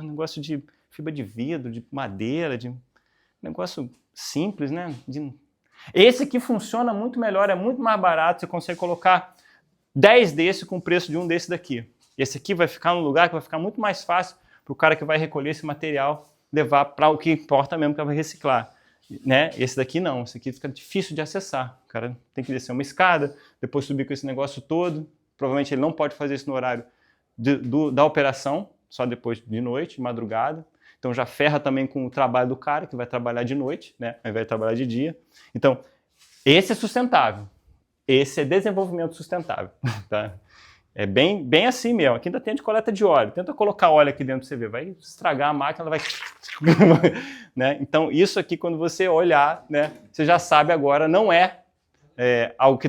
negócio de fibra de vidro, de madeira, de negócio simples, né? Esse aqui funciona muito melhor, é muito mais barato, você consegue colocar 10 desse com o preço de um desse daqui. Esse aqui vai ficar num lugar que vai ficar muito mais fácil para o cara que vai recolher esse material levar para o que importa mesmo, que vai reciclar. Né? Esse daqui não, esse aqui fica difícil de acessar. O cara tem que descer uma escada, depois subir com esse negócio todo. Provavelmente ele não pode fazer isso no horário da operação, só depois de noite, de madrugada. Então já ferra também com o trabalho do cara, que vai trabalhar de noite, né? Ao invés de trabalhar de dia. Então, esse é sustentável. Esse é desenvolvimento sustentável. Tá? É bem assim mesmo. Aqui ainda tem de coleta de óleo. Tenta colocar óleo aqui dentro para você ver. Vai estragar a máquina, ela vai... né? Então, isso aqui, quando você olhar, né, você já sabe agora, não é algo que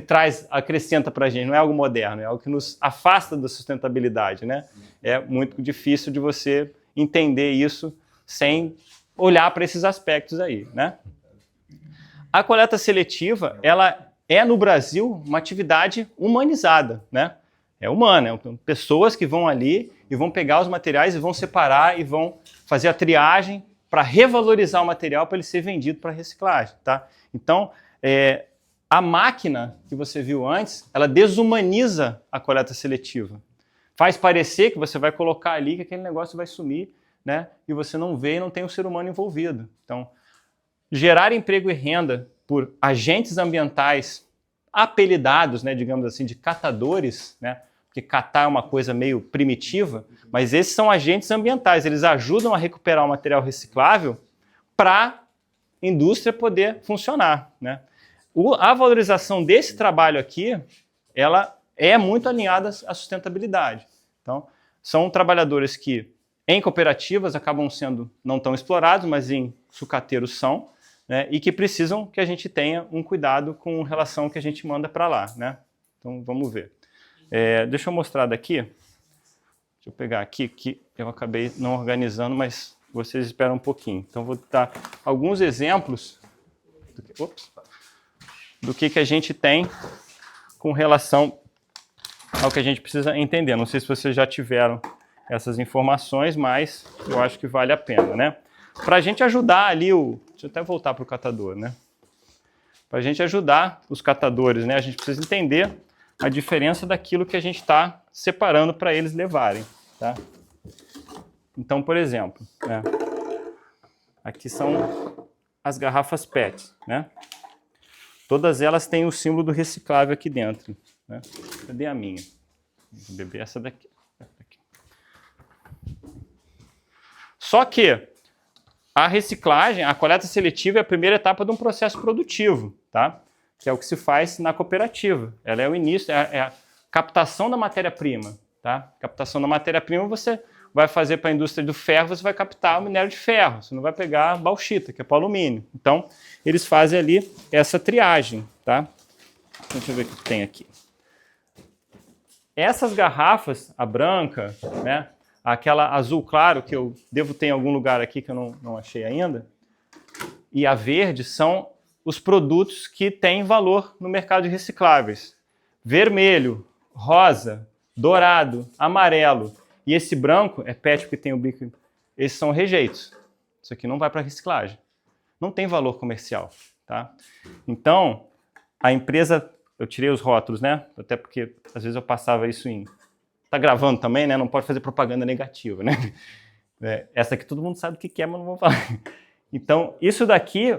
acrescenta para a gente, não é algo moderno, é algo que nos afasta da sustentabilidade. Né? É muito difícil de você entender isso sem olhar para esses aspectos aí. Né? A coleta seletiva, ela é, no Brasil, uma atividade humanizada, né? É humana, são pessoas que vão ali e vão pegar os materiais e vão separar e vão fazer a triagem para revalorizar o material para ele ser vendido para reciclagem. Tá? Então, a máquina que você viu antes, ela desumaniza a coleta seletiva. Faz parecer que você vai colocar ali que aquele negócio vai sumir, né? E você não vê e não tem o ser humano envolvido. Então, gerar emprego e renda por agentes ambientais apelidados, né, digamos assim, de catadores, né, porque catar é uma coisa meio primitiva, mas esses são agentes ambientais, eles ajudam a recuperar o material reciclável para a indústria poder funcionar. Né? A valorização desse trabalho aqui, ela é muito alinhada à sustentabilidade. Então, são trabalhadores que, em cooperativas, acabam sendo não tão explorados, mas em sucateiros são, né, e que precisam que a gente tenha um cuidado com relação ao que a gente manda para lá. Né? Então, vamos ver. Deixa eu mostrar daqui. Deixa eu pegar aqui, que eu acabei não organizando, mas vocês esperam um pouquinho. Então, vou dar alguns exemplos do que a gente tem com relação ao que a gente precisa entender. Não sei se vocês já tiveram essas informações, mas eu acho que vale a pena, né? Para a gente ajudar ali Deixa eu até voltar para o catador, né? Para a gente ajudar os catadores, né? A gente precisa entender a diferença daquilo que a gente está separando para eles levarem, tá? Então, por exemplo, né? Aqui são as garrafas PET, né? Todas elas têm o símbolo do reciclável aqui dentro, né? Cadê a minha? Vou beber essa daqui. Só que a reciclagem, a coleta seletiva é a primeira etapa de um processo produtivo, tá? Que é o que se faz na cooperativa. Ela é o início, é a captação da matéria-prima, tá? Captação da matéria-prima, você vai fazer para a indústria do ferro, você vai captar o minério de ferro, você não vai pegar bauxita, que é para o alumínio. Então, eles fazem ali essa triagem, tá? Deixa eu ver o que tem aqui. Essas garrafas, a branca, né, aquela azul claro, que eu devo ter em algum lugar aqui que eu não achei ainda, e a verde são os produtos que têm valor no mercado de recicláveis. Vermelho, rosa, dourado, amarelo e esse branco é PET que tem o bico. Esses são rejeitos. Isso aqui não vai para reciclagem. Não tem valor comercial, tá? Então, a empresa, eu tirei os rótulos, né? Até porque às vezes eu passava isso em... Tá gravando também, né? Não pode fazer propaganda negativa, né? Essa aqui todo mundo sabe o que é, mas não vou falar. Então, isso daqui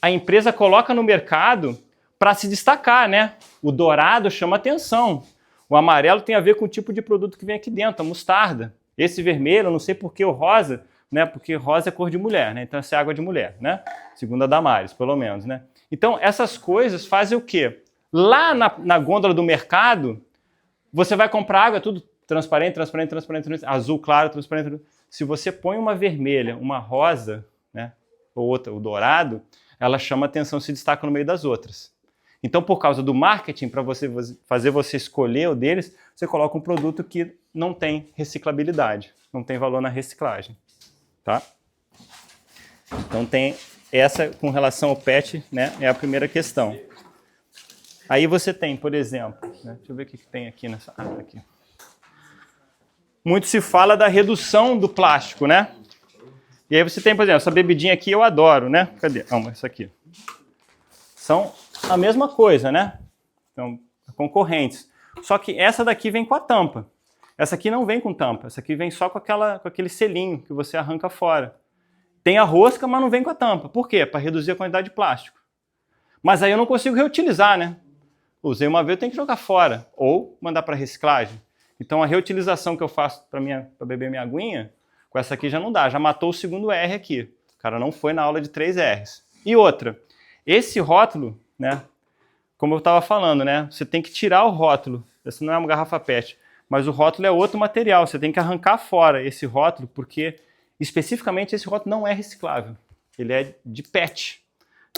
a empresa coloca no mercado para se destacar, né? O dourado chama atenção. O amarelo tem a ver com o tipo de produto que vem aqui dentro, a mostarda. Esse vermelho, eu não sei por que o rosa, né? Porque rosa é cor de mulher, né? Então essa é água de mulher, né? Segundo a Damares, pelo menos, né? Então essas coisas fazem o quê? Lá na gôndola do mercado, você vai comprar água, tudo transparente, transparente, transparente, transparente, azul claro, transparente. Se você põe uma vermelha, uma rosa, né? Ou outra, o dourado, ela chama atenção, se destaca no meio das outras. Então, por causa do marketing, para fazer você escolher o deles, você coloca um produto que não tem reciclabilidade, não tem valor na reciclagem, tá? Então, tem essa com relação ao PET, né, é a primeira questão. Aí você tem, por exemplo, né, deixa eu ver o que tem aqui nessa... Ah, aqui. Muito se fala da redução do plástico, né? E aí você tem, por exemplo, essa bebidinha aqui eu adoro, né? Cadê? Essa aqui. São a mesma coisa, né? Então, concorrentes. Só que essa daqui vem com a tampa. Essa aqui não vem com tampa. Essa aqui vem só com aquele selinho que você arranca fora. Tem a rosca, mas não vem com a tampa. Por quê? Para reduzir a quantidade de plástico. Mas aí eu não consigo reutilizar, né? Usei uma vez, eu tenho que jogar fora. Ou mandar para reciclagem. Então a reutilização que eu faço para beber minha aguinha, com essa aqui já não dá. Já matou o segundo R aqui. O cara não foi na aula de 3 R's. E outra, esse rótulo, né? Como eu estava falando, né? Você tem que tirar o rótulo. Essa não é uma garrafa PET. Mas o rótulo é outro material. Você tem que arrancar fora esse rótulo, porque especificamente esse rótulo não é reciclável. Ele é de PET,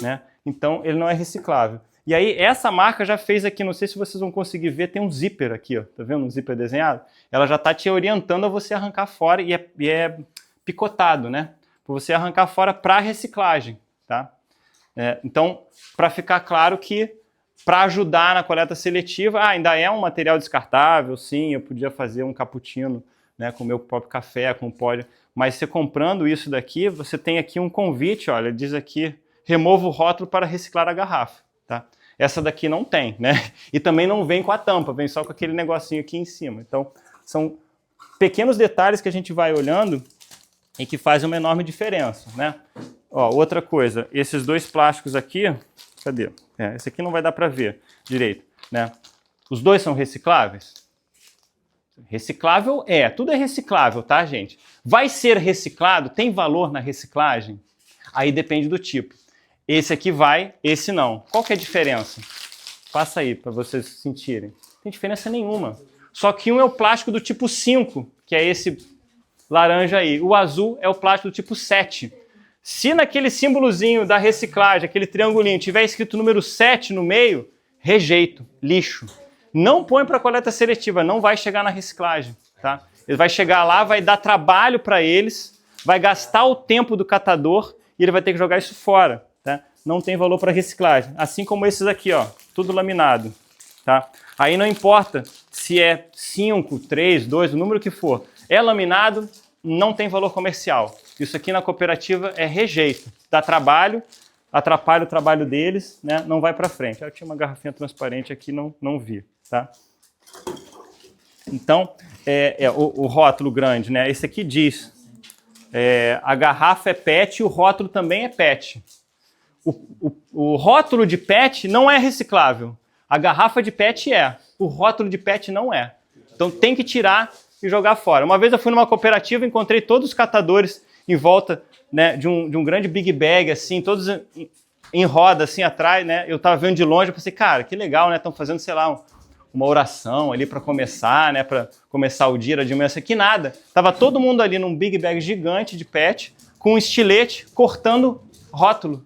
né? Então ele não é reciclável. E aí essa marca já fez aqui, não sei se vocês vão conseguir ver, tem um zíper aqui, ó. Tá vendo um zíper desenhado? Ela já está te orientando a você arrancar fora e é picotado, né? Para você arrancar fora para reciclagem, tá? Então, para ficar claro que para ajudar na coleta seletiva, ainda é um material descartável, sim, eu podia fazer um cappuccino, né, com o meu próprio café, com pó, mas você comprando isso daqui, você tem aqui um convite, olha, diz aqui, remova o rótulo para reciclar a garrafa, tá? Essa daqui não tem, né? E também não vem com a tampa, vem só com aquele negocinho aqui em cima. Então, são pequenos detalhes que a gente vai olhando e que fazem uma enorme diferença, né? Ó, outra coisa, esses dois plásticos aqui, cadê? Esse aqui não vai dar para ver direito, né? Os dois são recicláveis? Reciclável tudo é reciclável, tá, gente? Vai ser reciclado? Tem valor na reciclagem? Aí depende do tipo. Esse aqui vai, esse não. Qual que é a diferença? Passa aí para vocês sentirem. Não tem diferença nenhuma. Só que um é o plástico do tipo 5, que é esse laranja aí. O azul é o plástico do tipo 7. Se naquele símbolozinho da reciclagem, aquele triangulinho, tiver escrito número 7 no meio, rejeito, lixo. Não põe para coleta seletiva, não vai chegar na reciclagem, tá? Ele vai chegar lá, vai dar trabalho para eles, vai gastar o tempo do catador e ele vai ter que jogar isso fora, tá? Não tem valor para reciclagem. Assim como esses aqui, ó, tudo laminado, tá? Aí não importa se é 5, 3, 2, o número que for. É laminado, não tem valor comercial. Isso aqui na cooperativa é rejeito. Dá trabalho, atrapalha o trabalho deles, né? Não vai para frente. Eu tinha uma garrafinha transparente aqui, não vi, tá? Então, o rótulo grande, né? Esse aqui diz, a garrafa é PET e o rótulo também é PET. O rótulo de PET não é reciclável. A garrafa de PET é. O rótulo de PET não é. Então tem que tirar e jogar fora. Uma vez eu fui numa cooperativa, encontrei todos os catadores em volta, né, de um grande big bag, assim, todos em roda, assim, atrás, né? Eu tava vendo de longe, eu pensei, cara, que legal, né? Estão fazendo, sei lá, uma oração ali para começar, né? Para começar o dia, era de manhã, que nada. Tava todo mundo ali num big bag gigante de PET, com um estilete, cortando rótulo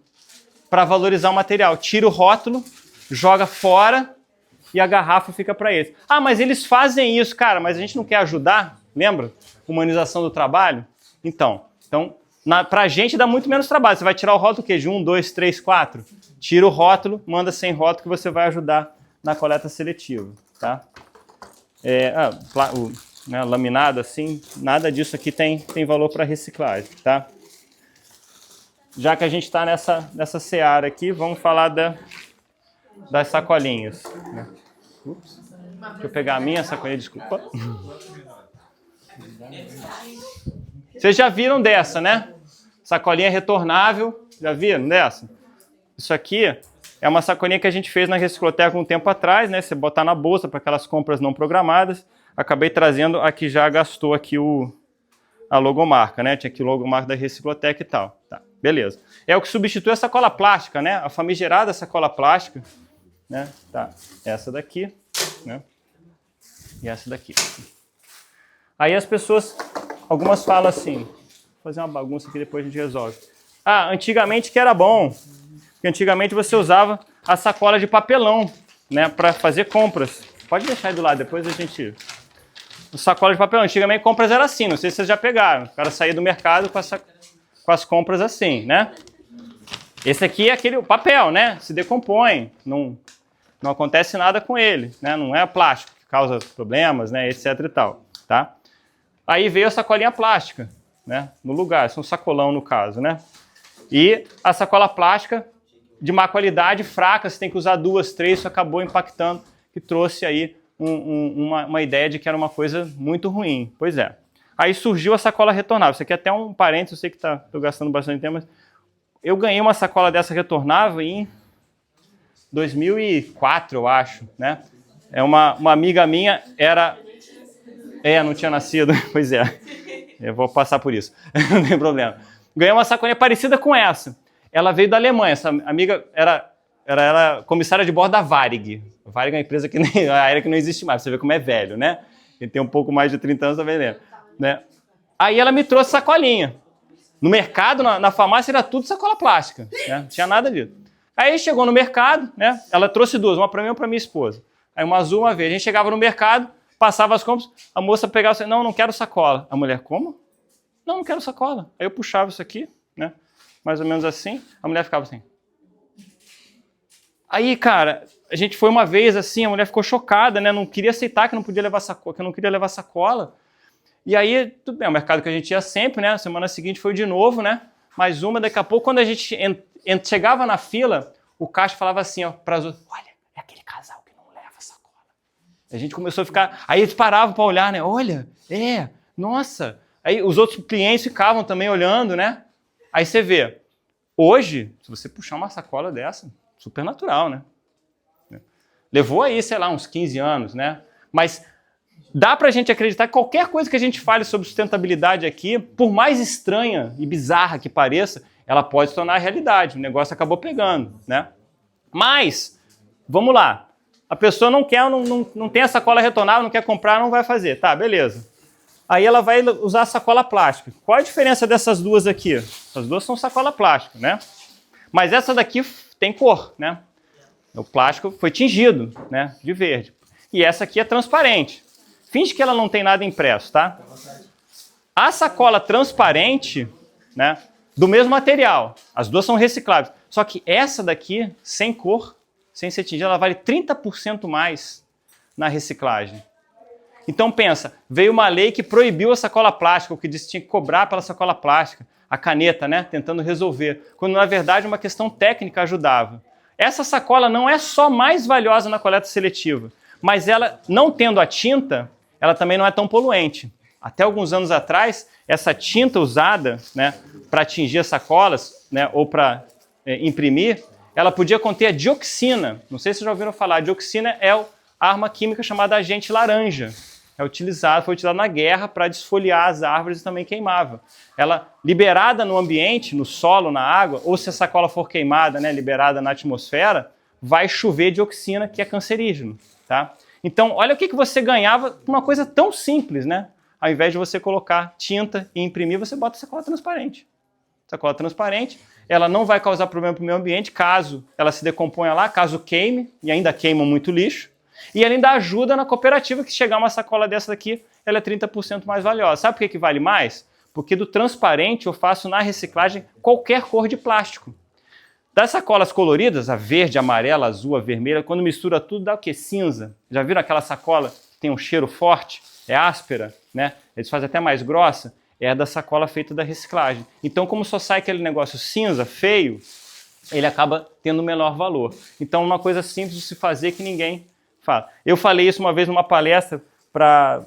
para valorizar o material. Tira o rótulo, joga fora e a garrafa fica para eles. Ah, mas eles fazem isso, cara, mas a gente não quer ajudar? Lembra? Humanização do trabalho? Então para a gente dá muito menos trabalho. Você vai tirar o rótulo de 1, 2, 3, 4. Tira o rótulo, manda sem rótulo que você vai ajudar na coleta seletiva. Tá? Laminado assim, nada disso aqui tem valor para reciclagem. Tá? Já que a gente está nessa seara aqui, vamos falar das sacolinhas. Né? Ups. Deixa eu pegar a minha sacolinha, desculpa. Vocês já viram dessa, né? Sacolinha retornável, já viram dessa? Isso aqui é uma sacolinha que a gente fez na Recicloteca um tempo atrás, né? Você botar na bolsa para aquelas compras não programadas. Acabei trazendo a que já gastou aqui a logomarca, né? Tinha aqui o logomarca da Recicloteca e tal. Tá, beleza. É o que substitui a sacola plástica, né? A famigerada sacola plástica, né? Tá, essa daqui, né? E essa daqui. Aí as pessoas, algumas falam assim, vou fazer uma bagunça aqui depois a gente resolve. Ah, antigamente que era bom, porque antigamente você usava a sacola de papelão, né, para fazer compras. Pode deixar aí do lado, depois a gente... Sacola de papelão, antigamente compras era assim, não sei se vocês já pegaram. O cara saía do mercado com as compras assim, né? Esse aqui é aquele papel, né? Se decompõe, não acontece nada com ele, né? Não é plástico que causa problemas, né, etc e tal, tá? Aí veio a sacolinha plástica, né, no lugar, isso é um sacolão no caso, né? E a sacola plástica de má qualidade, fraca, você tem que usar 2, 3, isso acabou impactando, que trouxe aí uma ideia de que era uma coisa muito ruim. Pois é. Aí surgiu a sacola retornável. Isso aqui é até um parênteses, eu sei que estou gastando bastante tempo, mas eu ganhei uma sacola dessa retornável em 2004, eu acho, né? É uma amiga minha, não tinha nascido, pois é. Eu vou passar por isso, não tem problema. Ganhei uma sacolinha parecida com essa. Ela veio da Alemanha, essa amiga era comissária de bordo da Varig. A Varig é uma empresa aérea que não existe mais, você vê como é velho, né? Ele tem um pouco mais de 30 anos, tá vendendo, né? Aí ela me trouxe sacolinha. No mercado, na farmácia, era tudo sacola plástica, né? Não tinha nada disso. Aí chegou no mercado, né? Ela trouxe 2, uma para mim e uma para minha esposa. Aí uma azul, uma verde. A gente chegava no mercado, passava as compras, a moça pegava assim, não quero sacola. A mulher, como? Não quero sacola. Aí eu puxava isso aqui, né? Mais ou menos assim, a mulher ficava assim. Aí, cara, a gente foi uma vez assim, a mulher ficou chocada, né? Não queria aceitar que não podia levar sacola, que eu não queria levar sacola. E aí, tudo bem, o mercado que a gente ia sempre, né? Semana seguinte foi de novo, né? Mais uma, daqui a pouco, quando a gente chegava na fila, o caixa falava assim, ó, para as outras, olha, é aquele casal que não leva sacola. A gente começou a ficar, aí eles paravam para olhar, né? Olha, nossa. Aí os outros clientes ficavam também olhando, né? Aí você vê, hoje, se você puxar uma sacola dessa, super natural, né? Levou aí, sei lá, uns 15 anos, né? Mas dá pra gente acreditar que qualquer coisa que a gente fale sobre sustentabilidade aqui, por mais estranha e bizarra que pareça, ela pode se tornar realidade. O negócio acabou pegando, né? Mas, vamos lá. A pessoa não tem a sacola retornável, não quer comprar, não vai fazer. Tá, beleza. Aí ela vai usar a sacola plástica. Qual a diferença dessas duas aqui? As duas são sacola plástica, né? Mas essa daqui tem cor, né? O plástico foi tingido, né, de verde. E essa aqui é transparente. Finge que ela não tem nada impresso, tá? A sacola transparente, né, do mesmo material. As duas são recicláveis. Só que essa daqui, sem cor, sem ser tingida, ela vale 30% mais na reciclagem. Então pensa, veio uma lei que proibiu a sacola plástica, o que disse que tinha que cobrar pela sacola plástica, a caneta, né, tentando resolver, quando na verdade uma questão técnica ajudava. Essa sacola não é só mais valiosa na coleta seletiva, mas ela, não tendo a tinta, ela também não é tão poluente. Até alguns anos atrás, essa tinta usada, né, para tingir as sacolas, né, ou para imprimir, ela podia conter a dioxina. Não sei se vocês já ouviram falar, a dioxina é a arma química chamada agente laranja. Foi utilizada na guerra para desfoliar as árvores e também queimava. Ela, liberada no ambiente, no solo, na água, ou se a sacola for queimada, né, liberada na atmosfera, vai chover dioxina, que é cancerígeno. Tá? Então, olha o que você ganhava com uma coisa tão simples, né? Ao invés de você colocar tinta e imprimir, você bota sacola transparente. Sacola transparente, ela não vai causar problema para o meio ambiente, caso ela se decomponha lá, caso queime, e ainda queima muito lixo. E ela ainda ajuda na cooperativa, que se chegar uma sacola dessa daqui, ela é 30% mais valiosa. Sabe por que vale mais? Porque do transparente eu faço na reciclagem qualquer cor de plástico. Das sacolas coloridas, a verde, a amarela, a azul, a vermelha, quando mistura tudo dá o quê? Cinza. Já viram aquela sacola que tem um cheiro forte? É áspera, né? Eles fazem até mais grossa. É da sacola feita da reciclagem. Então, como só sai aquele negócio cinza, feio, ele acaba tendo menor valor. Então, uma coisa simples de se fazer que ninguém fala. Eu falei isso uma vez numa palestra para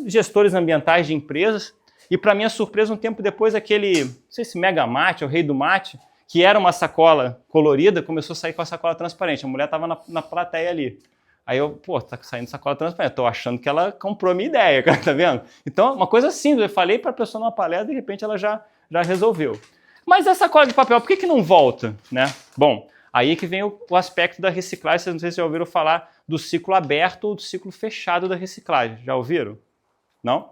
gestores ambientais de empresas, e para minha surpresa, um tempo depois, aquele, não sei se Mega Mate, o rei do mate, que era uma sacola colorida, começou a sair com a sacola transparente. A mulher estava na plateia ali. Aí eu, pô, tá saindo sacola transparente. Tô achando que ela comprou a minha ideia, cara, tá vendo? Então, uma coisa simples. Eu falei para a pessoa numa palestra, de repente ela já resolveu. Mas a sacola de papel, por que não volta, né? Bom, aí que vem o aspecto da reciclagem. Vocês não sei se já ouviram falar do ciclo aberto ou do ciclo fechado da reciclagem. Já ouviram? Não?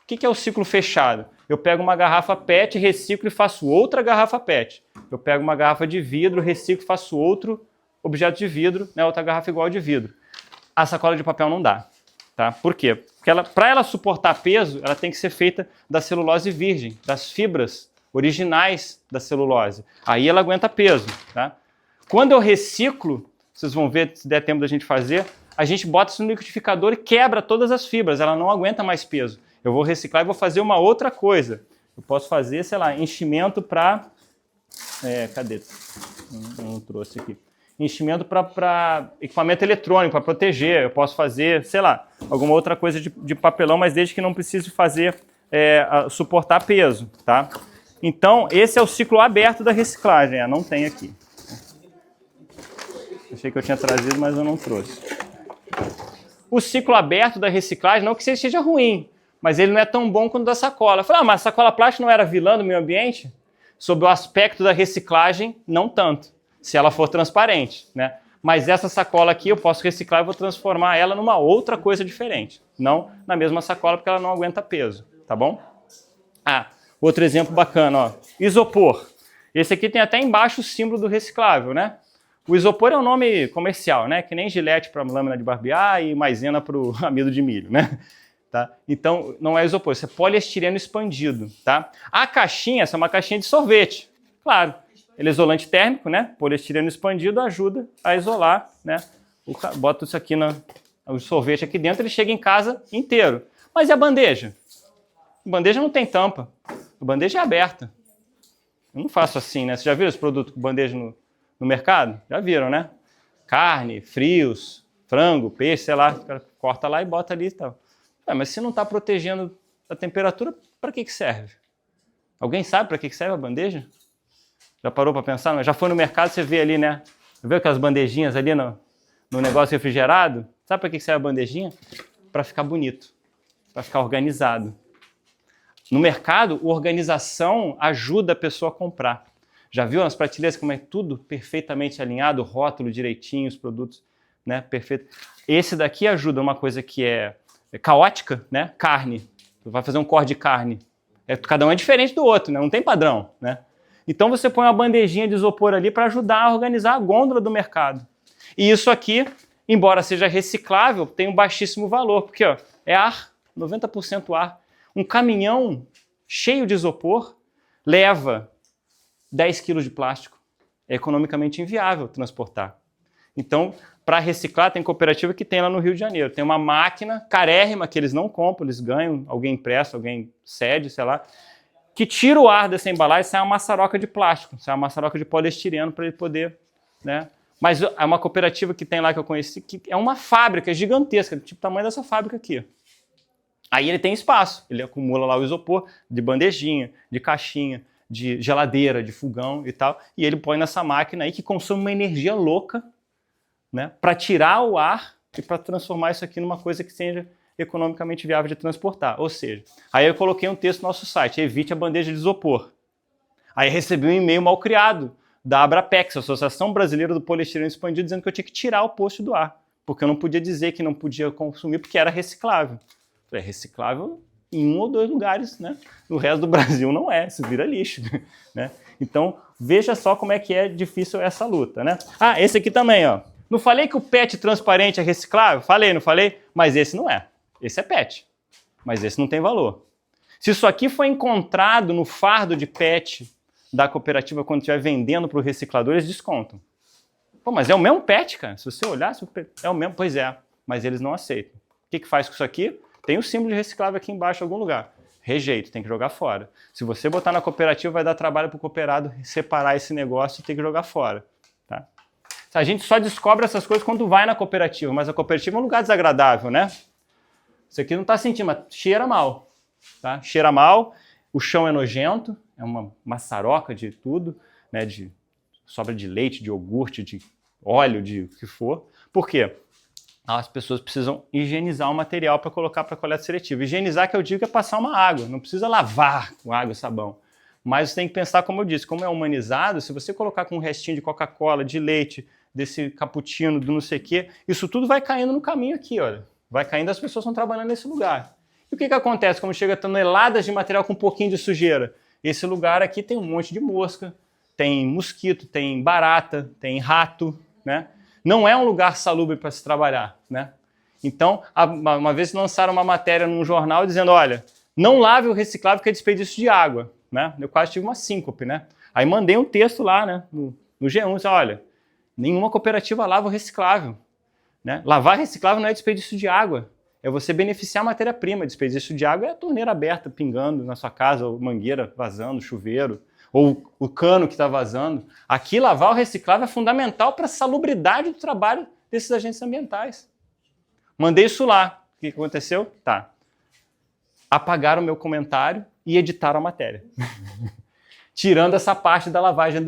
O que é o ciclo fechado? Eu pego uma garrafa PET, reciclo e faço outra garrafa PET. Eu pego uma garrafa de vidro, reciclo e faço outro objeto de vidro, né, outra garrafa igual de vidro. A sacola de papel não dá. Tá? Por quê? Porque para ela suportar peso, ela tem que ser feita da celulose virgem, das fibras originais da celulose. Aí ela aguenta peso. Tá? Quando eu reciclo, vocês vão ver, se der tempo da gente fazer, a gente bota isso no liquidificador e quebra todas as fibras, ela não aguenta mais peso. Eu vou reciclar e vou fazer uma outra coisa. Eu posso fazer, sei lá, enchimento para... cadê? Não trouxe aqui. Enchimento para equipamento eletrônico, para proteger. Eu posso fazer, sei lá, alguma outra coisa de papelão, mas desde que não precise fazer, suportar peso, tá? Então, esse é o ciclo aberto da reciclagem. Não tem aqui. Achei que eu tinha trazido, mas eu não trouxe. O ciclo aberto da reciclagem, não que seja ruim, mas ele não é tão bom quanto o da sacola. Eu falei, mas a sacola plástica não era vilã do meio ambiente? Sob o aspecto da reciclagem, não tanto, se ela for transparente, né? Mas essa sacola aqui eu posso reciclar e vou transformar ela numa outra coisa diferente. Não na mesma sacola, porque ela não aguenta peso, tá bom? Outro exemplo bacana, ó. Isopor. Esse aqui tem até embaixo o símbolo do reciclável, né? O isopor é um nome comercial, né? Que nem Gillette para lâmina de barbear e maisena para o amido de milho, né? Tá? Então, não é isopor, isso é poliestireno expandido, tá? A caixinha, essa é uma caixinha de sorvete. Claro, ele é isolante térmico, né? Poliestireno expandido ajuda a isolar, né? Bota isso aqui, o sorvete aqui dentro, ele chega em casa inteiro. Mas e a bandeja? A bandeja não tem tampa, a bandeja é aberta. Eu não faço assim, né? Vocês já viram esse produto com bandeja no mercado? Já viram, né? Carne, frios, frango, peixe, sei lá, o cara corta lá e bota ali e tal. Mas se não está protegendo a temperatura, para que serve? Alguém sabe para que serve a bandeja? Já parou para pensar? Já foi no mercado, você vê ali, né? Vê aquelas bandejinhas ali no negócio refrigerado? Sabe para que serve a bandejinha? Para ficar bonito, para ficar organizado. No mercado, a organização ajuda a pessoa a comprar. Já viu nas prateleiras como é tudo perfeitamente alinhado, rótulo direitinho, os produtos, né? Perfeito. Esse daqui ajuda uma coisa que é caótica, né? Carne. Tu vai fazer um corte de carne. Cada um é diferente do outro, né? Não tem padrão, né? Então você põe uma bandejinha de isopor ali para ajudar a organizar a gôndola do mercado. E isso aqui, embora seja reciclável, tem um baixíssimo valor, porque ó, é ar, 90% ar. Um caminhão cheio de isopor leva 10 quilos de plástico. É economicamente inviável transportar. Então, para reciclar, tem cooperativa que tem lá no Rio de Janeiro. Tem uma máquina carérrima que eles não compram, eles ganham, alguém empresta, alguém cede, sei lá, que tira o ar dessa embalagem e sai uma maçaroca de plástico, sai uma maçaroca de poliestireno para ele poder, né? Mas é uma cooperativa que tem lá que eu conheci, que é uma fábrica gigantesca, tipo o tamanho dessa fábrica aqui. Aí ele tem espaço, ele acumula lá o isopor de bandejinha, de caixinha, de geladeira, de fogão e tal, e ele põe nessa máquina aí que consome uma energia louca, né, para tirar o ar e para transformar isso aqui numa coisa que seja economicamente viável de transportar. Ou seja, aí eu coloquei um texto no nosso site, evite a bandeja de isopor. Aí recebi um e-mail mal criado da Abrapex, Associação Brasileira do Poliestireno Expandido, dizendo que eu tinha que tirar o post do ar, porque eu não podia dizer que não podia consumir porque era reciclável. É reciclável em 1 ou 2 lugares, né? No resto do Brasil não é, isso vira lixo, né? Então, veja só como é que é difícil essa luta, né? Ah, esse aqui também, ó. Não falei que o PET transparente é reciclável? Falei, não falei? Mas esse não é. Esse é PET, mas esse não tem valor. Se isso aqui foi encontrado no fardo de PET da cooperativa quando estiver vendendo para o reciclador, eles descontam. Pô, mas é o mesmo PET, cara. Se você olhar, é o mesmo. Pois é, mas eles não aceitam. O que faz com isso aqui? Tem o símbolo de reciclável aqui embaixo em algum lugar. Rejeito, tem que jogar fora. Se você botar na cooperativa, vai dar trabalho para o cooperado separar esse negócio e ter que jogar fora. Tá? A gente só descobre essas coisas quando vai na cooperativa, mas a cooperativa é um lugar desagradável, né? Isso aqui não está sentindo, mas cheira mal. Tá? Cheira mal, o chão é nojento, é uma maçaroca de tudo, né? De sobra de leite, de iogurte, de óleo, de o que for. Por quê? As pessoas precisam higienizar o material para colocar para coleta seletiva. Higienizar, que eu digo, é passar uma água, não precisa lavar com água e sabão. Mas você tem que pensar, como eu disse, como é humanizado, se você colocar com um restinho de Coca-Cola, de leite, desse cappuccino, do não sei o quê, isso tudo vai caindo no caminho aqui, olha. Vai caindo, as pessoas estão trabalhando nesse lugar. E o que acontece quando chega toneladas de material com um pouquinho de sujeira? Esse lugar aqui tem um monte de mosca, tem mosquito, tem barata, tem rato, né? Não é um lugar salubre para se trabalhar, né? Então, uma vez lançaram uma matéria num jornal dizendo, olha, não lave o reciclável que é desperdício de água, né? Eu quase tive uma síncope, né? Aí mandei um texto lá, né, no G1, disse, olha, nenhuma cooperativa lava o reciclável, né? Lavar reciclável não é desperdício de água, é você beneficiar a matéria-prima. Desperdício de água é a torneira aberta, pingando na sua casa, ou mangueira vazando, chuveiro, ou o cano que está vazando. Aqui, lavar o reciclável é fundamental para a salubridade do trabalho desses agentes ambientais. Mandei isso lá. O que aconteceu? Tá. Apagaram o meu comentário e editaram a matéria. Tirando essa parte da lavagem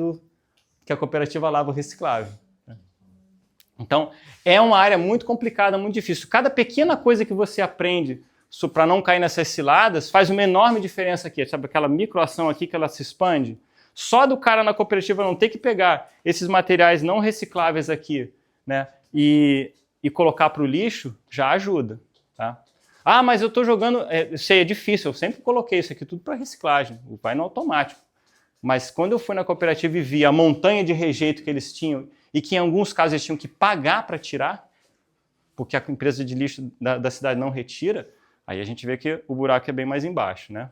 que a cooperativa lava o reciclável. Então, é uma área muito complicada, muito difícil. Cada pequena coisa que você aprende para não cair nessas ciladas faz uma enorme diferença aqui. Sabe aquela microação aqui que ela se expande? Só do cara na cooperativa não ter que pegar esses materiais não recicláveis aqui, né, e colocar para o lixo, já ajuda. Tá? Ah, mas eu estou jogando... Isso aí é difícil, eu sempre coloquei isso aqui tudo para reciclagem, vai no automático. Mas quando eu fui na cooperativa e vi a montanha de rejeito que eles tinham e que em alguns casos eles tinham que pagar para tirar, porque a empresa de lixo da cidade não retira, aí a gente vê que o buraco é bem mais embaixo, né?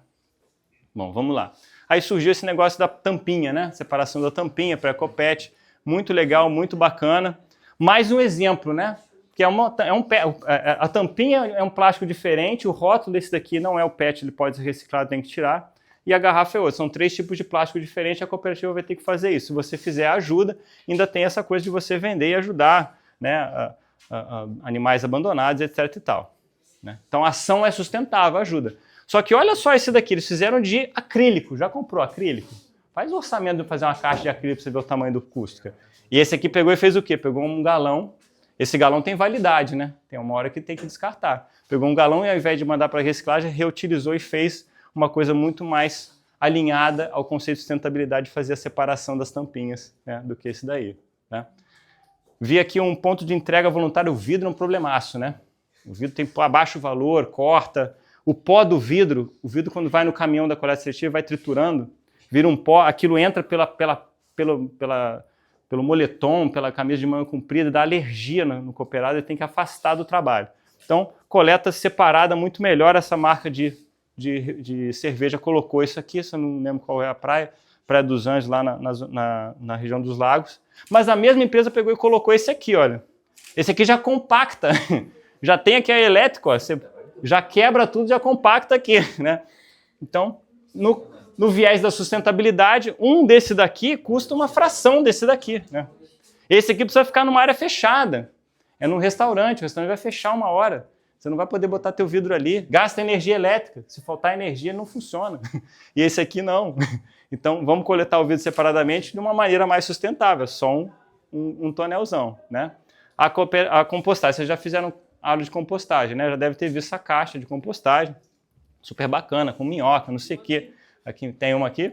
Bom, vamos lá. Aí surgiu esse negócio da tampinha, né? Separação da tampinha para Ecopet, muito legal, muito bacana. Mais um exemplo, né? Que a tampinha é um plástico diferente, o rótulo desse daqui não é o PET, ele pode ser reciclado, tem que tirar. E a garrafa é outra. São 3 tipos de plástico diferentes, a cooperativa vai ter que fazer isso. Se você fizer, ajuda. Ainda tem essa coisa de você vender e ajudar, né, a animais abandonados, etc. e tal. Né? Então a ação é sustentável, ajuda. Só que olha só esse daqui, eles fizeram de acrílico. Já comprou acrílico? Faz o orçamento de fazer uma caixa de acrílico para você ver o tamanho do custo. Cara. E esse aqui pegou e fez o quê? Pegou um galão. Esse galão tem validade, né? Tem uma hora que tem que descartar. Pegou um galão e ao invés de mandar para reciclagem, reutilizou e fez uma coisa muito mais alinhada ao conceito de sustentabilidade de fazer a separação das tampinhas, né, do que esse daí. Né? Vi aqui um ponto de entrega voluntária, o vidro é um problemaço, né? O vidro tem abaixo o valor, corta. O pó do vidro, o vidro quando vai no caminhão da coleta seletiva vai triturando, vira um pó, aquilo entra pelo moletom, pela camisa de manga comprida, dá alergia no cooperado e tem que afastar do trabalho. Então, coleta separada, muito melhor. Essa marca de cerveja colocou isso aqui, se eu não lembro qual é a Praia dos Anjos, lá na região dos lagos. Mas a mesma empresa pegou e colocou esse aqui, olha. Esse aqui já compacta, já tem aqui a elétrica, ó, você já quebra tudo, já compacta aqui, né? Então, no viés da sustentabilidade, um desse daqui custa uma fração desse daqui, né? Esse aqui precisa ficar numa área fechada. É num restaurante, o restaurante vai fechar 1 hora. Você não vai poder botar teu vidro ali. Gasta energia elétrica. Se faltar energia, não funciona. E esse aqui não. Então, vamos coletar o vidro separadamente de uma maneira mais sustentável. Só um tonelzão, né? A compostagem. Vocês já fizeram aula de compostagem, né? Já deve ter visto essa caixa de compostagem. Super bacana, com minhoca, não sei o quê. Aqui, tem uma aqui.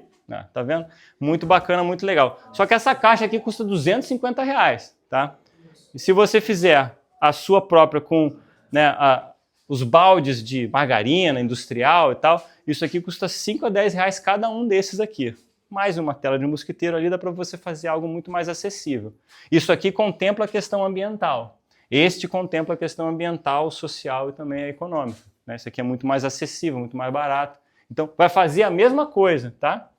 Tá vendo? Muito bacana, muito legal. Só que essa caixa aqui custa R$250, tá? E se você fizer a sua própria com, né, os baldes de margarina industrial e tal, isso aqui custa 5 a 10 reais cada um desses aqui. Mais uma tela de mosquiteiro ali, dá para você fazer algo muito mais acessível. Isso aqui contempla a questão ambiental. Este contempla a questão ambiental, social e também a econômica, né? Isso aqui é muito mais acessível, muito mais barato. Então, vai fazer a mesma coisa, tá?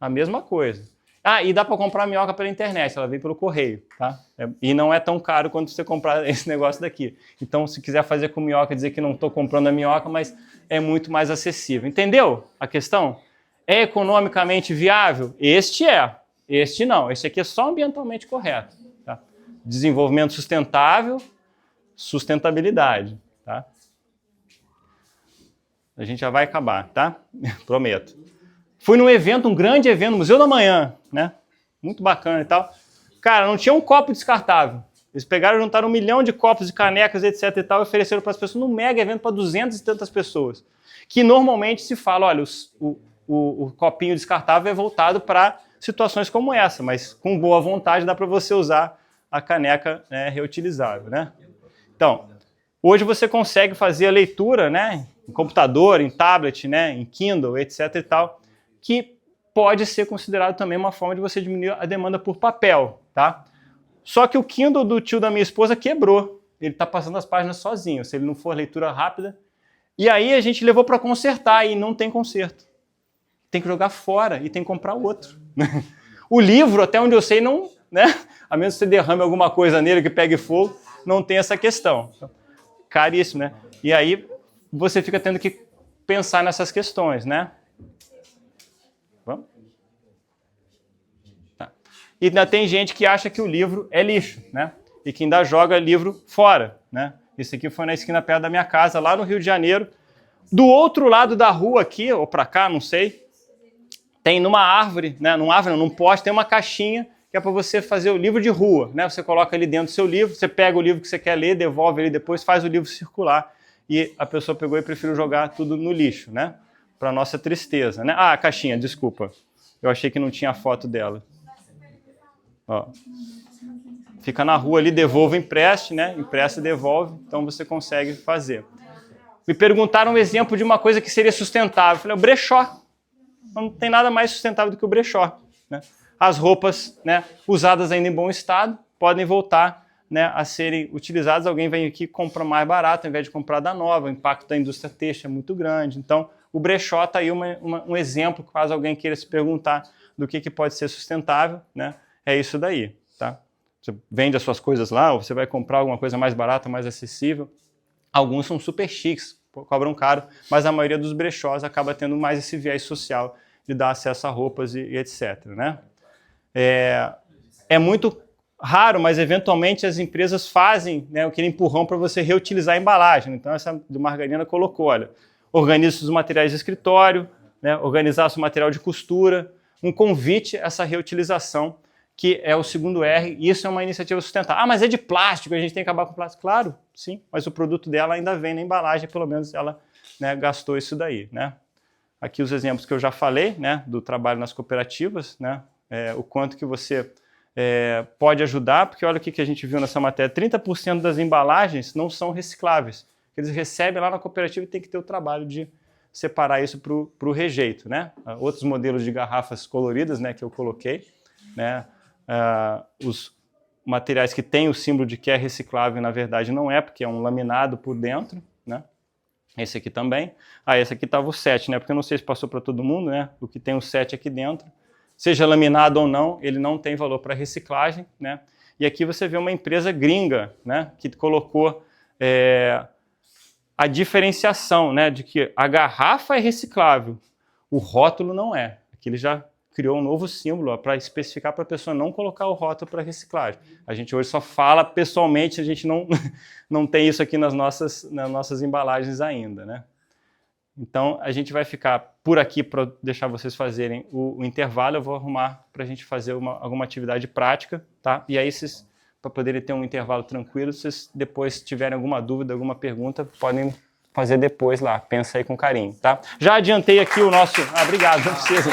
A mesma coisa. Ah, e dá para comprar minhoca pela internet, ela vem pelo correio, tá? E não é tão caro quanto você comprar esse negócio daqui. Então, se quiser fazer com minhoca, dizer que não estou comprando a minhoca, mas é muito mais acessível. Entendeu a questão? É economicamente viável? Este é. Este não. Este aqui é só ambientalmente correto. Tá? Desenvolvimento sustentável, sustentabilidade. Tá? A gente já vai acabar, tá? Prometo. Fui num evento, um grande evento, Museu da Manhã, né? Muito bacana e tal. Cara, não tinha um copo descartável. Eles pegaram e juntaram 1 milhão de copos de canecas, etc e tal, e ofereceram para as pessoas num mega evento para 200 e tantas pessoas. Que normalmente se fala, olha, o copinho descartável é voltado para situações como essa, mas com boa vontade dá para você usar a caneca, né, reutilizável, né? Então, hoje você consegue fazer a leitura, né, em computador, em tablet, né, em Kindle, etc e tal, que pode ser considerado também uma forma de você diminuir a demanda por papel, tá? Só que o Kindle do tio da minha esposa quebrou. Ele está passando as páginas sozinho, se ele não for leitura rápida. E aí a gente levou para consertar e não tem conserto. Tem que jogar fora e tem que comprar outro. O livro, até onde eu sei, não, né? A menos que você derrame alguma coisa nele que pegue fogo, não tem essa questão. Caríssimo, né? E aí você fica tendo que pensar nessas questões, né? Vamos? Tá. E ainda tem gente que acha que o livro é lixo, né? E que ainda joga livro fora, né? Esse aqui foi na esquina perto da minha casa, lá no Rio de Janeiro. Do outro lado da rua aqui, ou para cá, não sei, tem numa árvore, né? Num poste, tem uma caixinha que é para você fazer o livro de rua, né? Você coloca ali dentro do seu livro, você pega o livro que você quer ler, devolve ele depois, faz o livro circular. E a pessoa pegou e preferiu jogar tudo no lixo, né? Para nossa tristeza, né? Ah, a caixinha, desculpa. Eu achei que não tinha a foto dela. Ó. Fica na rua ali, devolve, empreste, né? Empresta e devolve, então você consegue fazer. Me perguntaram um exemplo de uma coisa que seria sustentável. Eu falei, o brechó. Não tem nada mais sustentável do que o brechó, né? As roupas, né, usadas ainda em bom estado podem voltar, né, a serem utilizadas. Alguém vem aqui e compra mais barato ao invés de comprar da nova. O impacto da indústria têxtil é muito grande. Então, o brechó está aí um exemplo, caso alguém queira se perguntar do que pode ser sustentável, né? É isso daí, tá? Você vende as suas coisas lá, ou você vai comprar alguma coisa mais barata, mais acessível. Alguns são super chiques, cobram caro, mas a maioria dos brechós acaba tendo mais esse viés social de dar acesso a roupas e etc, né? É muito raro, mas eventualmente as empresas fazem, né, aquele empurrão para você reutilizar a embalagem. Então essa do Margarina colocou, olha, organize os materiais de escritório, né, organizar o material de costura, um convite a essa reutilização, que é o segundo R, e isso é uma iniciativa sustentável. Ah, mas é de plástico, a gente tem que acabar com plástico. Claro, sim, mas o produto dela ainda vem na embalagem, pelo menos ela, né, gastou isso daí, né? Aqui os exemplos que eu já falei, né, do trabalho nas cooperativas, né, o quanto que você pode ajudar, porque olha o que a gente viu nessa matéria, 30% das embalagens não são recicláveis. Eles recebem lá na cooperativa e tem que ter o trabalho de separar isso para o rejeito, né? Outros modelos de garrafas coloridas, né, que eu coloquei, né? Os materiais que têm o símbolo de que é reciclável, na verdade não é, porque é um laminado por dentro, né? Esse aqui também. Esse aqui estava o 7, né? Porque eu não sei se passou para todo mundo, né? O que tem o 7 aqui dentro, seja laminado ou não, ele não tem valor para reciclagem, né? E aqui você vê uma empresa gringa, né, que colocou a diferenciação, né, de que a garrafa é reciclável, o rótulo não é. Aqui ele já criou um novo símbolo para especificar para a pessoa não colocar o rótulo para reciclagem. A gente hoje só fala pessoalmente, a gente não tem isso aqui nas nossas embalagens ainda, né? Então, a gente vai ficar por aqui para deixar vocês fazerem o intervalo. Eu vou arrumar para a gente fazer alguma atividade prática, tá? E aí, para poderem ter um intervalo tranquilo, se vocês depois tiverem alguma dúvida, alguma pergunta, podem fazer depois lá. Pensa aí com carinho, tá? Já adiantei aqui o nosso... obrigado, não precisa.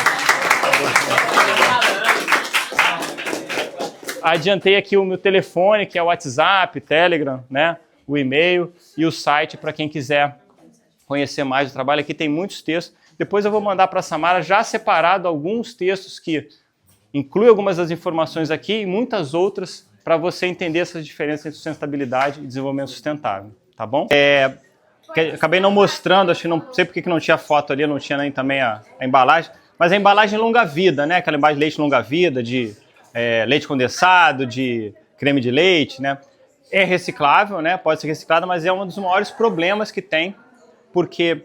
Adiantei aqui o meu telefone, que é o WhatsApp, Telegram, né? o e-mail e o site para quem quiser conhecer mais o trabalho. Aqui tem muitos textos. Depois eu vou mandar para a Samara já separado alguns textos que incluem algumas das informações aqui e muitas outras para você entender essas diferenças entre sustentabilidade e desenvolvimento sustentável, tá bom? Acabei não mostrando, acho que não sei porque que não tinha foto ali, não tinha nem também a embalagem, mas a embalagem longa-vida, né? Aquela embalagem de leite longa-vida, de leite condensado, de creme de leite, né? É reciclável, né? Pode ser reciclada, mas é um dos maiores problemas que tem, porque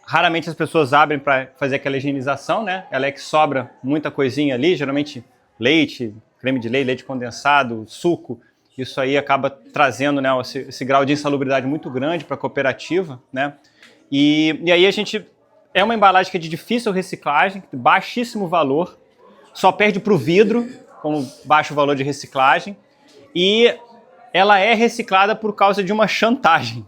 raramente as pessoas abrem para fazer aquela higienização, né? Ela é que sobra muita coisinha ali, geralmente leite, creme de leite, leite condensado, suco. Isso aí acaba trazendo, né, esse grau de insalubridade muito grande para a cooperativa, né? E aí a gente... É uma embalagem que é de difícil reciclagem, baixíssimo valor, só perde para o vidro, como baixo valor de reciclagem, e ela é reciclada por causa de uma chantagem.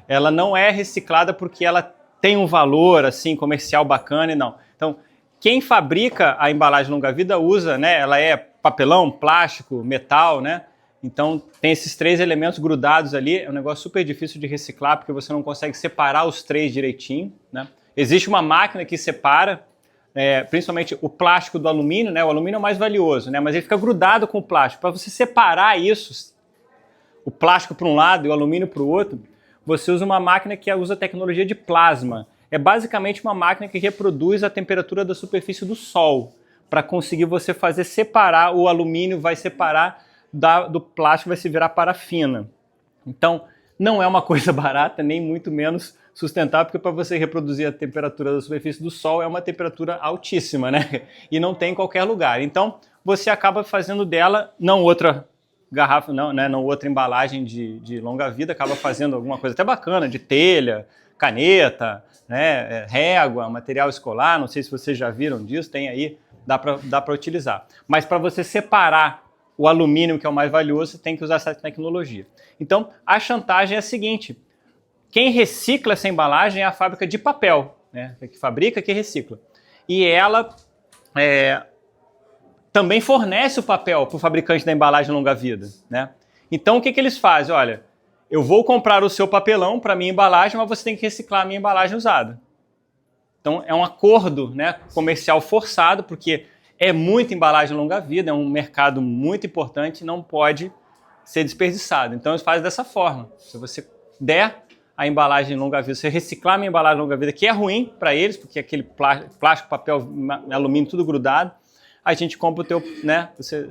Ela não é reciclada porque ela tem um valor assim comercial bacana e não. Então, quem fabrica a embalagem longa-vida usa, né? Ela é papelão, plástico, metal, né? Então, tem esses 3 elementos grudados ali. É um negócio super difícil de reciclar porque você não consegue separar os 3 direitinho, né? Existe uma máquina que separa, principalmente o plástico do alumínio, né? O alumínio é o mais valioso, né? Mas ele fica grudado com o plástico. Para você separar isso, o plástico para um lado e o alumínio para o outro, você usa uma máquina que usa tecnologia de plasma. É basicamente uma máquina que reproduz a temperatura da superfície do Sol, para conseguir você fazer separar, o alumínio vai separar do plástico, vai se virar parafina. Então, não é uma coisa barata, nem muito menos sustentável, porque para você reproduzir a temperatura da superfície do Sol é uma temperatura altíssima, né? E não tem em qualquer lugar. Então, você acaba fazendo dela, não outra garrafa, não, né? Não outra embalagem de longa vida, acaba fazendo alguma coisa até bacana, de telha, caneta, né? Régua, material escolar, não sei se vocês já viram disso, tem aí, dá para utilizar. Mas para você separar o alumínio, que é o mais valioso, você tem que usar essa tecnologia. Então, a chantagem é a seguinte: quem recicla essa embalagem é a fábrica de papel, né? Que fabrica, que recicla. E ela também fornece o papel para o fabricante da embalagem longa-vida, né? Então, o que eles fazem? Olha, eu vou comprar o seu papelão para a minha embalagem, mas você tem que reciclar a minha embalagem usada. Então, é um acordo, né, comercial forçado, porque é muita embalagem longa-vida, é um mercado muito importante, não pode ser desperdiçado. Então, eles fazem dessa forma. Se você der a embalagem longa-vida, você reciclar a minha embalagem longa-vida, que é ruim para eles, porque aquele plástico, papel, alumínio, tudo grudado, a gente compra o teu, né,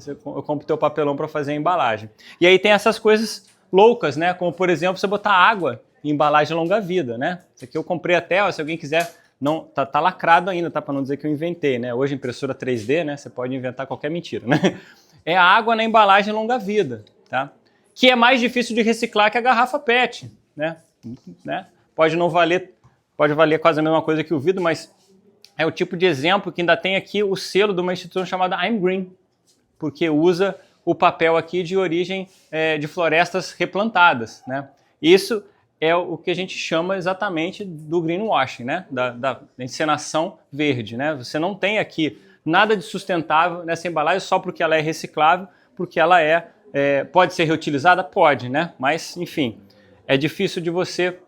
eu compro o teu papelão para fazer a embalagem. E aí tem essas coisas loucas, né, como, por exemplo, você botar água em embalagem longa-vida, né? Isso aqui eu comprei até, ó, se alguém quiser, não, tá lacrado ainda, tá, para não dizer que eu inventei, né? Hoje, impressora 3D, né, você pode inventar qualquer mentira, né? É a água na embalagem longa-vida, tá? Que é mais difícil de reciclar que a garrafa PET, né? Pode valer quase a mesma coisa que o vidro, mas é o tipo de exemplo que ainda tem aqui o selo de uma instituição chamada I'm Green, porque usa o papel aqui de origem de florestas replantadas, né? Isso é o que a gente chama exatamente do greenwashing, né? Da encenação verde, né? Você não tem aqui nada de sustentável nessa embalagem só porque ela é reciclável, porque ela pode ser reutilizada? Pode, né? Mas, enfim, é difícil de você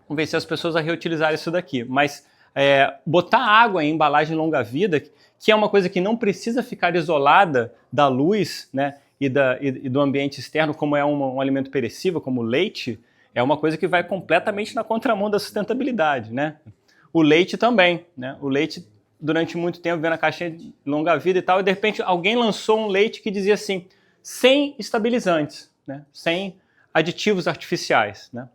convencer as pessoas a reutilizar isso daqui. Mas botar água em embalagem longa-vida, que é uma coisa que não precisa ficar isolada da luz, né, e do ambiente externo, como é um alimento perecível, como o leite, é uma coisa que vai completamente na contramão da sustentabilidade, né? O leite também, né? O leite, durante muito tempo, vendo a caixinha de longa-vida e tal, e de repente alguém lançou um leite que dizia assim, sem estabilizantes, né? Sem aditivos artificiais, né?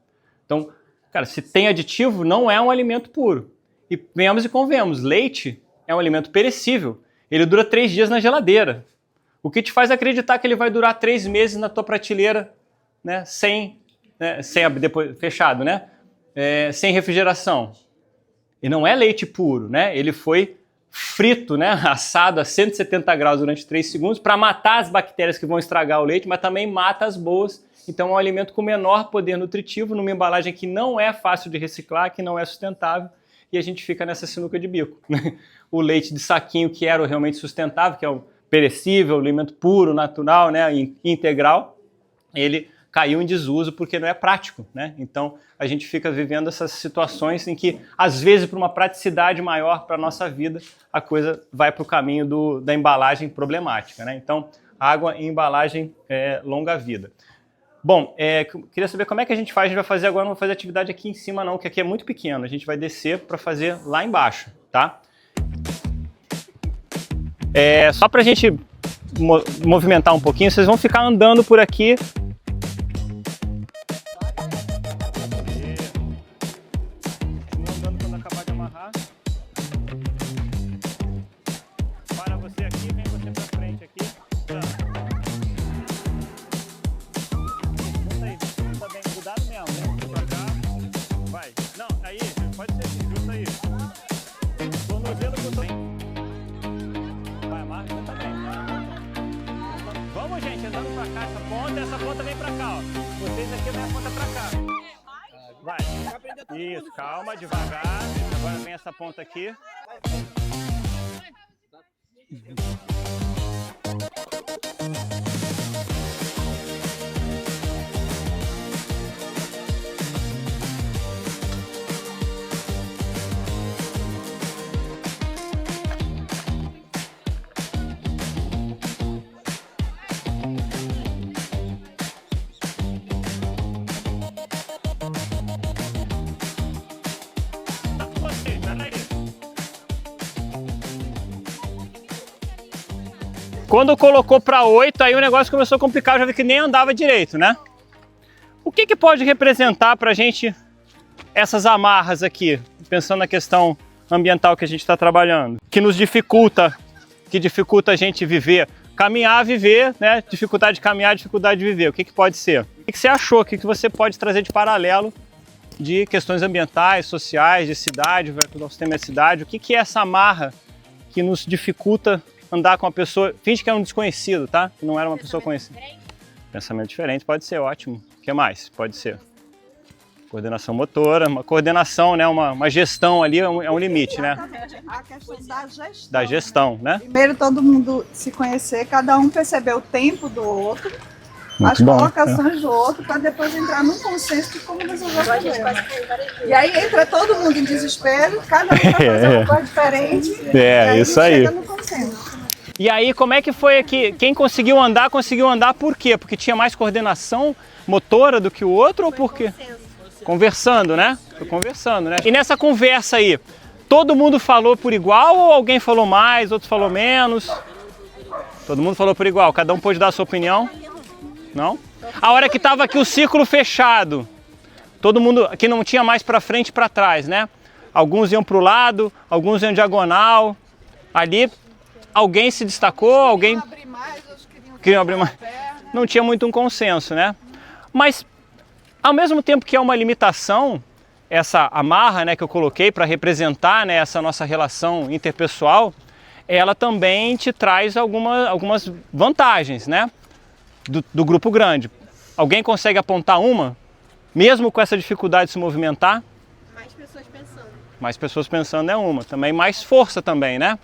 Então, cara, se tem aditivo, não é um alimento puro. E venhamos e convenhamos, leite é um alimento perecível. Ele dura 3 dias na geladeira. O que te faz acreditar que ele vai durar 3 meses na tua prateleira, né, depois, fechado, né? Sem refrigeração. E não é leite puro, né? Ele foi frito, né, assado a 170 graus durante 3 segundos para matar as bactérias que vão estragar o leite, mas também mata as boas. Então é um alimento com menor poder nutritivo, numa embalagem que não é fácil de reciclar, que não é sustentável, e a gente fica nessa sinuca de bico. O leite de saquinho, que era o realmente sustentável, que é o perecível, o alimento puro, natural, né, integral, ele caiu em desuso porque não é prático, né? Então a gente fica vivendo essas situações em que, às vezes, por uma praticidade maior para a nossa vida, a coisa vai para o caminho da embalagem problemática, né? Então, água em embalagem longa vida. Bom, queria saber como é que a gente faz. A gente vai fazer agora, não vou fazer atividade aqui em cima não, que aqui é muito pequeno. A gente vai descer para fazer lá embaixo, tá? Só para a gente movimentar um pouquinho, vocês vão ficar andando por aqui. Andando quando acabar de amarrar. Para você aqui, vem você para frente aqui. Junta aí, junta bem, cuidado mesmo, né? Pra cá. Vai. Não, aí, pode ser assim, junta aí. Tornozelo que eu tô. Vai, amarra junta bem. Vamos, gente, andando pra cá, essa ponta vem pra cá, ó. Vocês aqui vem a ponta pra cá. Vai. Isso, calma, devagar. Agora vem essa ponta aqui. Quando colocou para 8, aí o negócio começou a complicar, já vi que nem andava direito, né? O que pode representar para a gente essas amarras aqui, pensando na questão ambiental que a gente está trabalhando, que nos dificulta, a gente viver, caminhar, viver, né? Dificuldade de caminhar, dificuldade de viver. O que pode ser? O que você achou? O que você pode trazer de paralelo de questões ambientais, sociais, de cidade, vai para o nosso tema da cidade? O que é essa amarra que nos dificulta andar com uma pessoa, finge que é um desconhecido, tá? Que não era uma pessoa conhecida. Pensamento diferente pode ser ótimo. O que mais? Pode ser coordenação motora, uma coordenação, né? Uma gestão ali é um limite, né? A questão da gestão. Da gestão, né? Primeiro todo mundo se conhecer, cada um perceber o tempo do outro, Muito as bom, colocações do outro, para depois entrar num consenso de como resolver o problema. E aí entra todo mundo em desespero, cada um vai fazer uma coisa diferente. E aí isso aí. chega no consenso. E aí, como é que foi aqui? Quem conseguiu andar por quê? Porque tinha mais coordenação motora do que o outro ou por quê? Conversando, né? Foi conversando, né? E nessa conversa aí, todo mundo falou por igual ou alguém falou mais, outros falou menos? Todo mundo falou por igual, cada um pôde dar a sua opinião? Não? A hora que estava aqui o círculo fechado, todo mundo aqui não tinha mais para frente e para trás, né? Alguns iam para o lado, alguns iam diagonal. Ali alguém se destacou, alguém queriam abrir mais. Não tinha muito um consenso, né? Mas ao mesmo tempo que é uma limitação, essa amarra, né, que eu coloquei para representar, né, essa nossa relação interpessoal, ela também te traz algumas vantagens, né? Do grupo grande. Alguém consegue apontar uma, mesmo com essa dificuldade de se movimentar? Mais pessoas pensando. Mais pessoas pensando é uma. Também mais força também, né?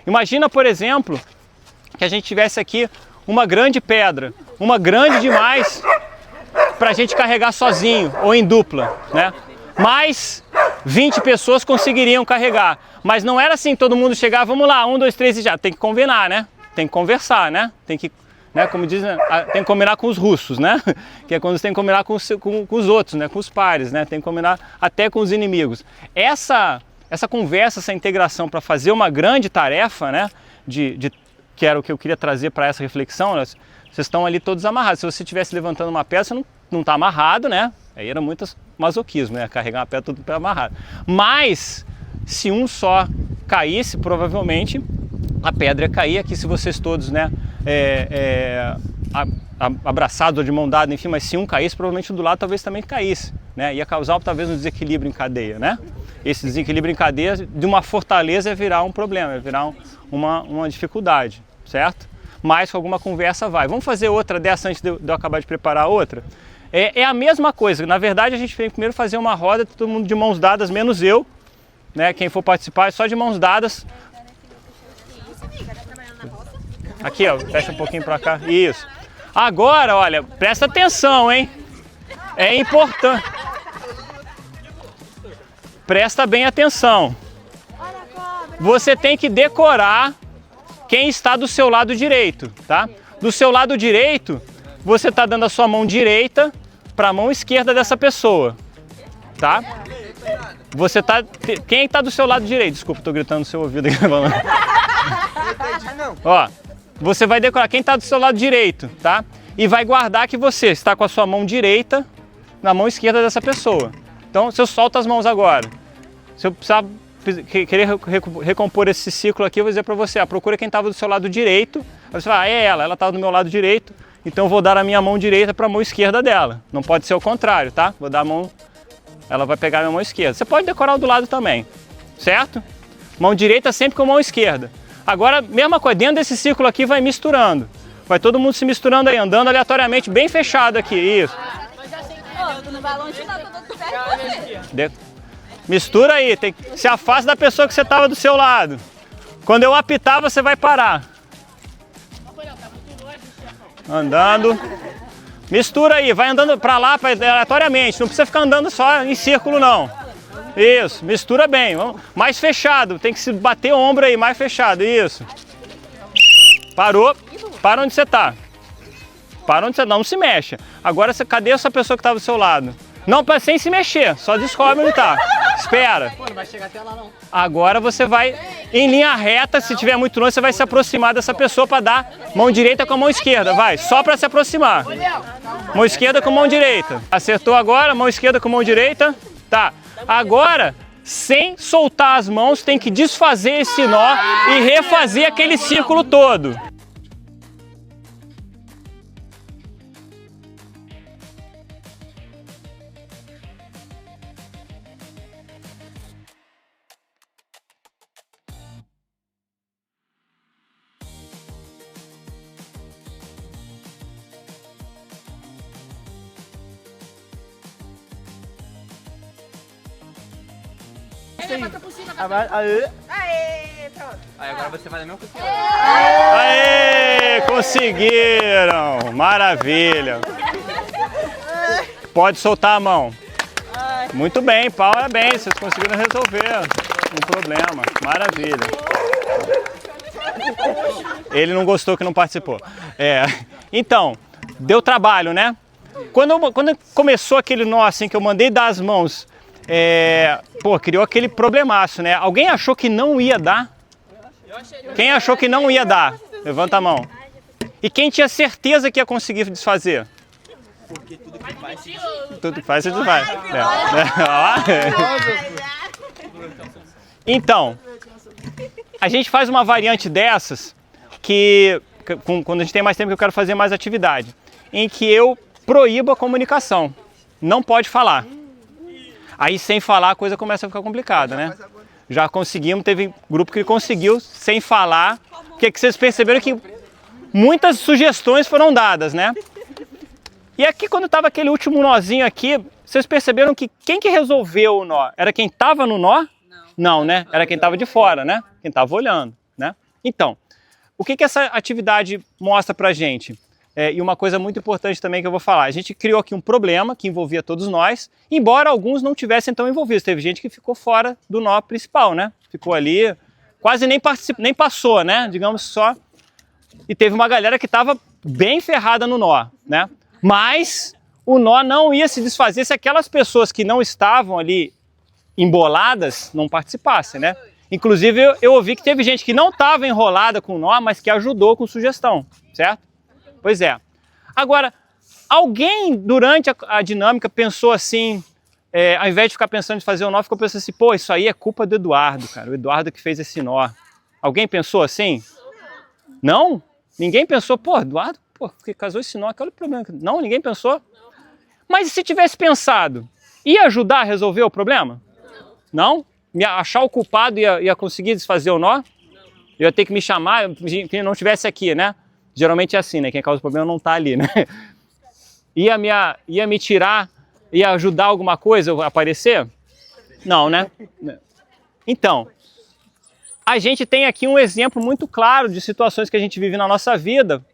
Imagina, por exemplo, que a gente tivesse aqui uma grande pedra, uma grande demais para a gente carregar sozinho ou em dupla, né? Mais 20 pessoas conseguiriam carregar. Mas não era assim, todo mundo chegar, vamos lá, 1, 2, 3 e já. Tem que combinar, né? Tem que conversar, né? Tem que, né, como dizem, tem que combinar com os russos, né? Que é quando você tem que combinar com os outros, né? Com os pares, né? Tem que combinar até com os inimigos. Essa conversa, essa integração para fazer uma grande tarefa, né? Que era o que eu queria trazer para essa reflexão, né? Vocês estão ali todos amarrados. Se você estivesse levantando uma pedra, você não está amarrado, né? Aí era muito masoquismo, né? Carregar uma pedra tudo amarrado. Mas, se um só caísse, provavelmente a pedra ia cair aqui. Se vocês todos, né? Abraçados ou de mão dada, enfim, mas se um caísse, provavelmente o do lado talvez também caísse, né? Ia causar talvez um desequilíbrio em cadeia, né? Esse desequilíbrio em cadeia de uma fortaleza ia virar um problema, ia virar uma dificuldade, certo? Mas com alguma conversa vai. Vamos fazer outra dessa antes de eu acabar de preparar outra? É a mesma coisa. Na verdade, a gente tem que primeiro fazer uma roda, todo mundo de mãos dadas, menos eu, né? Quem for participar é só de mãos dadas. Aqui, ó, fecha um pouquinho para cá. Isso. Agora, olha, presta atenção, hein? É importante. Presta bem atenção. Você tem que decorar quem está do seu lado direito, tá? Do seu lado direito, você está dando a sua mão direita para a mão esquerda dessa pessoa, tá? Você tá... Quem está do seu lado direito? Desculpa, estou gritando no seu ouvido aqui falando. Ó, você vai decorar quem está do seu lado direito, tá? E vai guardar que você está com a sua mão direita na mão esquerda dessa pessoa. Então, se eu solto as mãos agora, se eu precisar querer recompor esse ciclo aqui, eu vou dizer para você, procura quem estava do seu lado direito. Aí você fala, é ela estava do meu lado direito, então eu vou dar a minha mão direita para a mão esquerda dela. Não pode ser o contrário, tá? Vou dar a mão, ela vai pegar a minha mão esquerda. Você pode decorar o do lado também, certo? Mão direita sempre com mão esquerda. Agora, mesma coisa, dentro desse círculo aqui vai misturando. Vai todo mundo se misturando aí, andando aleatoriamente, bem fechado aqui, isso. Mistura aí, se afasta da pessoa que você estava do seu lado. Quando eu apitar, você vai parar. Andando. Mistura aí, vai andando para lá aleatoriamente, não precisa ficar andando só em círculo não. Isso, mistura bem, mais fechado, tem que se bater o ombro aí, mais fechado, isso. Parou, para onde você está. Para onde você não se mexe. Agora, cadê essa pessoa que estava do seu lado? Não, sem se mexer, só descobre onde está. Espera. Pô, não vai chegar até lá não. Agora você vai em linha reta, se tiver muito longe, você vai se aproximar dessa pessoa para dar mão direita com a mão esquerda, vai, só para se aproximar. Mão esquerda com mão direita. Acertou agora, mão esquerda com mão direita. Tá. Agora, sem soltar as mãos, tem que desfazer esse nó e refazer aquele círculo todo. Aê, pronto. Aí agora você vai na minha posição. Aê, conseguiram! Maravilha! Pode soltar a mão. Muito bem, parabéns, vocês conseguiram resolver um problema. Maravilha. Ele não gostou que não participou. Então, deu trabalho, né? Quando começou aquele nó assim que eu mandei dar as mãos, criou aquele problemaço, né? Alguém achou que não ia dar? Quem achou que não ia dar? Levanta a mão. E quem tinha certeza que ia conseguir desfazer? Porque tudo que faz se Tudo que faz, se desfaz. Então, a gente faz uma variante dessas, quando a gente tem mais tempo que eu quero fazer mais atividade, em que eu proíbo a comunicação. Não pode falar. Aí sem falar a coisa começa a ficar complicada, né? Já conseguimos, teve grupo que conseguiu sem falar, porque vocês perceberam que muitas sugestões foram dadas, né? E aqui quando estava aquele último nozinho aqui, vocês perceberam que quem que resolveu o nó? Era quem estava no nó? Não, né? Era quem estava de fora, né? Quem estava olhando, né? Então, o que essa atividade mostra pra gente? E uma coisa muito importante também que eu vou falar, a gente criou aqui um problema que envolvia todos nós, embora alguns não tivessem tão envolvidos. Teve gente que ficou fora do nó principal, né? Ficou ali, quase nem passou, né? Digamos só. E teve uma galera que estava bem ferrada no nó, né? Mas o nó não ia se desfazer se aquelas pessoas que não estavam ali emboladas não participassem, né? Inclusive eu ouvi que teve gente que não estava enrolada com o nó, mas que ajudou com sugestão, certo? Pois é. Agora, alguém durante a dinâmica pensou assim, ao invés de ficar pensando em fazer o nó, ficou pensando assim, pô, isso aí é culpa do Eduardo, cara, o Eduardo que fez esse nó. Alguém pensou assim? Não? Ninguém pensou, pô, Eduardo, porque casou esse nó, qual é o problema? Não, ninguém pensou. Mas e se tivesse pensado, ia ajudar a resolver o problema? Não? Achar o culpado ia conseguir desfazer o nó? Eu ia ter que me chamar, quem não estivesse aqui, né? Geralmente é assim, né? Quem causa o problema não está ali, né? Ia me tirar, ia ajudar alguma coisa a aparecer? Não, né? Então, a gente tem aqui um exemplo muito claro de situações que a gente vive na nossa vida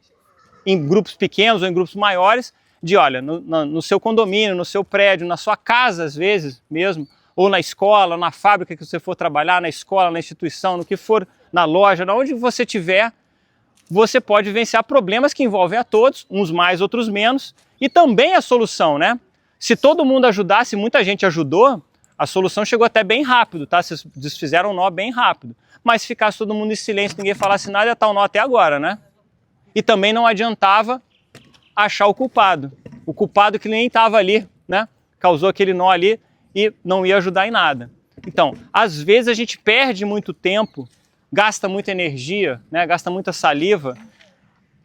em grupos pequenos ou em grupos maiores, de olha, no seu condomínio, no seu prédio, na sua casa às vezes mesmo, ou na escola, ou na fábrica que você for trabalhar, na escola, na instituição, no que for, na loja, onde você estiver, você pode vivenciar problemas que envolvem a todos, uns mais, outros menos, e também a solução, né? Se todo mundo ajudasse, muita gente ajudou, a solução chegou até bem rápido, tá? Vocês desfizeram o nó bem rápido. Mas se ficasse todo mundo em silêncio, ninguém falasse nada, ia estar o nó até agora, né? E também não adiantava achar o culpado. O culpado que nem estava ali, né? Causou aquele nó ali e não ia ajudar em nada. Então, às vezes a gente perde muito tempo, gasta muita energia, né? Gasta muita saliva,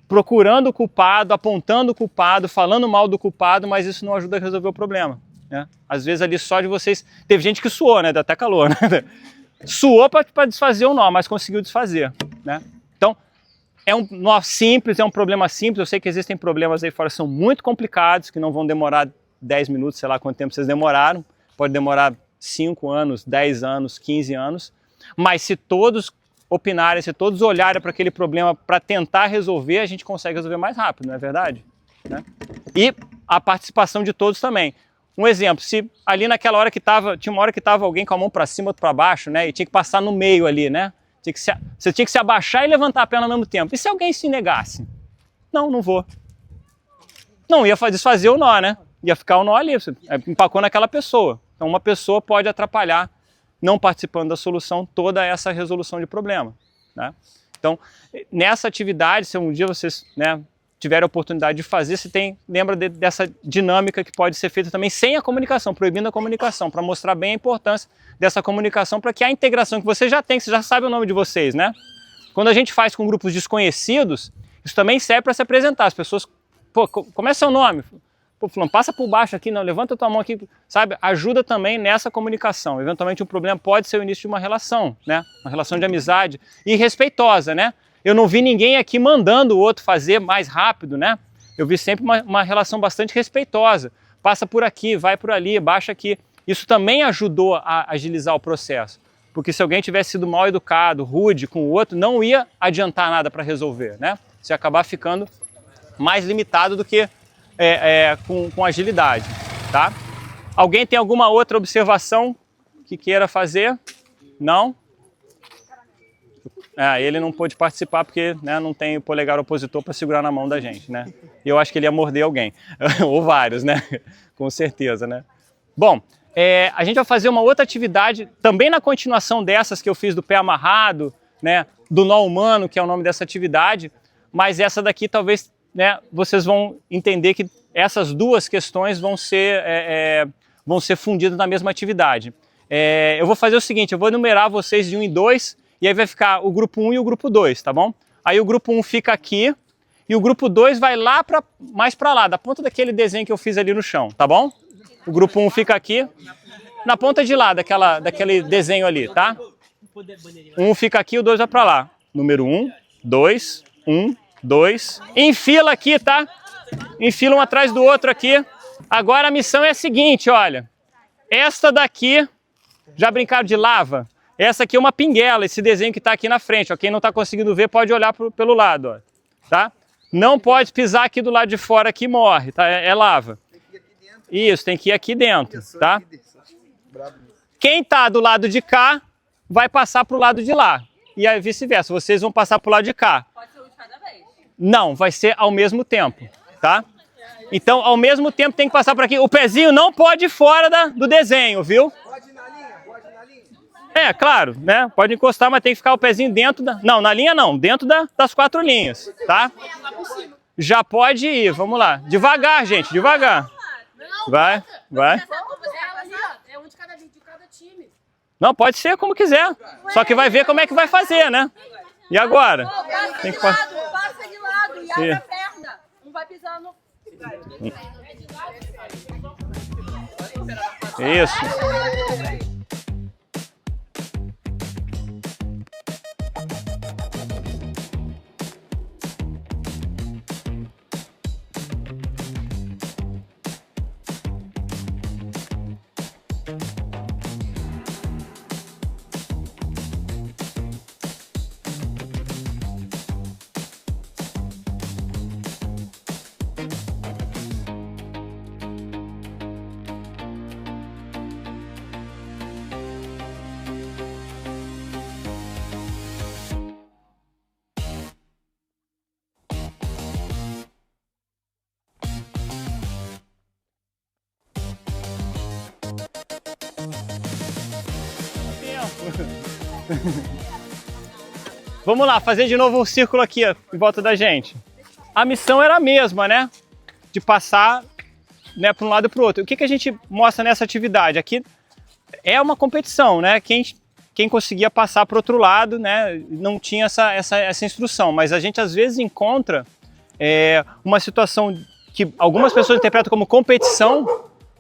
procurando o culpado, apontando o culpado, falando mal do culpado, mas isso não ajuda a resolver o problema, né? Às vezes ali só de vocês... Teve gente que suou, né? Dá até calor, né? Suou para desfazer o nó, mas conseguiu desfazer, né? Então, é um nó simples, é um problema simples. Eu sei que existem problemas aí fora que são muito complicados, que não vão demorar 10 minutos, sei lá quanto tempo vocês demoraram. Pode demorar 5 anos, 10 anos, 15 anos. Mas se todos opinarem, se todos olharem para aquele problema para tentar resolver, a gente consegue resolver mais rápido, não é verdade? Né? E a participação de todos também. Um exemplo, se ali naquela hora que estava, tinha uma hora que estava alguém com a mão para cima, outro para baixo, né? E tinha que passar no meio ali, né? Você tinha que se abaixar e levantar a perna ao mesmo tempo. E se alguém se negasse? Não vou. Não ia desfazer o nó, né? Ia ficar o nó ali, empacou naquela pessoa. Então uma pessoa pode atrapalhar, não participando da solução, toda essa resolução de problema, né? Então, nessa atividade, se um dia vocês, né, tiver a oportunidade de fazer, lembra dessa dinâmica que pode ser feita também sem a comunicação, proibindo a comunicação, para mostrar bem a importância dessa comunicação, para que a integração que você já tem, que você já sabe o nome de vocês, né? Quando a gente faz com grupos desconhecidos, isso também serve para se apresentar. As pessoas, pô, como é seu nome? Pô, fulano, passa por baixo aqui, não, levanta tua mão aqui, sabe? Ajuda também nessa comunicação. Eventualmente um problema pode ser o início de uma relação, né? Uma relação de amizade e respeitosa, né? Eu não vi ninguém aqui mandando o outro fazer mais rápido, né? Eu vi sempre uma relação bastante respeitosa. Passa por aqui, vai por ali, baixa aqui. Isso também ajudou a agilizar o processo. Porque se alguém tivesse sido mal educado, rude com o outro, não ia adiantar nada para resolver, né? Você ia acabar ficando mais limitado do que com agilidade, tá? Alguém tem alguma outra observação que queira fazer? Não? Ele não pôde participar porque, né, não tem o polegar opositor para segurar na mão da gente, né? E eu acho que ele ia morder alguém, ou vários, né? Com certeza, né? Bom, a gente vai fazer uma outra atividade, também na continuação dessas que eu fiz do pé amarrado, né? Do nó humano, que é o nome dessa atividade, mas essa daqui talvez, né, vocês vão entender que essas duas questões vão ser fundidas na mesma atividade. Eu vou fazer o seguinte, eu vou enumerar vocês de 1 em 2, e aí vai ficar o grupo 1 e o grupo 2, tá bom? Aí o grupo 1 fica aqui e o grupo 2 vai lá mais para lá, da ponta daquele desenho que eu fiz ali no chão, tá bom? O grupo 1 fica aqui, na ponta de lá, daquele desenho ali, tá? Um fica aqui, o 2 vai para lá. Número 1, 2, 1, 2. Em fila aqui, tá? Em fila um atrás do outro aqui. Agora a missão é a seguinte, olha. Esta daqui, já brincaram de lava? Essa aqui é uma pinguela, esse desenho que está aqui na frente. Ó. Quem não está conseguindo ver pode olhar pelo lado. Ó. Tá? Não pode pisar aqui do lado de fora que morre, tá? É lava. Isso, tem que ir aqui dentro. Tá? Quem está do lado de cá vai passar para o lado de lá. E aí vice-versa, vocês vão passar para o lado de cá. Pode ser um de cada vez? Não, vai ser ao mesmo tempo. Tá? Então, ao mesmo tempo tem que passar por aqui. O pezinho não pode ir fora do desenho, viu? Claro, né? Pode encostar, mas tem que ficar o pezinho dentro da... Não, na linha não, dentro das 4 linhas, tá? Já pode ir, vamos lá. Devagar, gente, devagar. Vai. É um de cada time. Não, pode ser como quiser. Só que vai ver como é que vai fazer, né? E agora? Passa de lado e abre a perna. Um vai pisando. Isso. Vamos lá, fazer de novo um círculo aqui ó, em volta da gente. A missão era a mesma, né? De passar, né, para um lado e para o outro. O que, que a gente mostra nessa atividade? Aqui é uma competição, né? Quem conseguia passar para o outro lado, né? Não tinha essa instrução, mas a gente às vezes encontra uma situação que algumas pessoas interpretam como competição,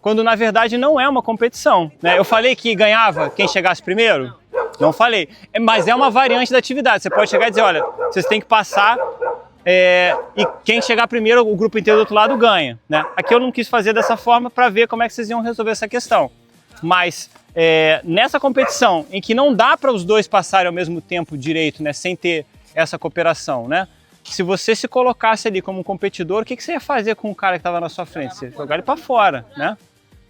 quando na verdade não é uma competição, né? Eu falei que ganhava quem chegasse primeiro? Não falei, mas é uma variante da atividade. Você pode chegar e dizer, olha, vocês têm que passar e quem chegar primeiro, o grupo inteiro do outro lado ganha, né? Aqui eu não quis fazer dessa forma para ver como é que vocês iam resolver essa questão. Mas nessa competição em que não dá para os dois passarem ao mesmo tempo direito, né, sem ter essa cooperação, né? Se você se colocasse ali como um competidor, o que você ia fazer com o cara que estava na sua frente? Você ia jogar ele para fora, né?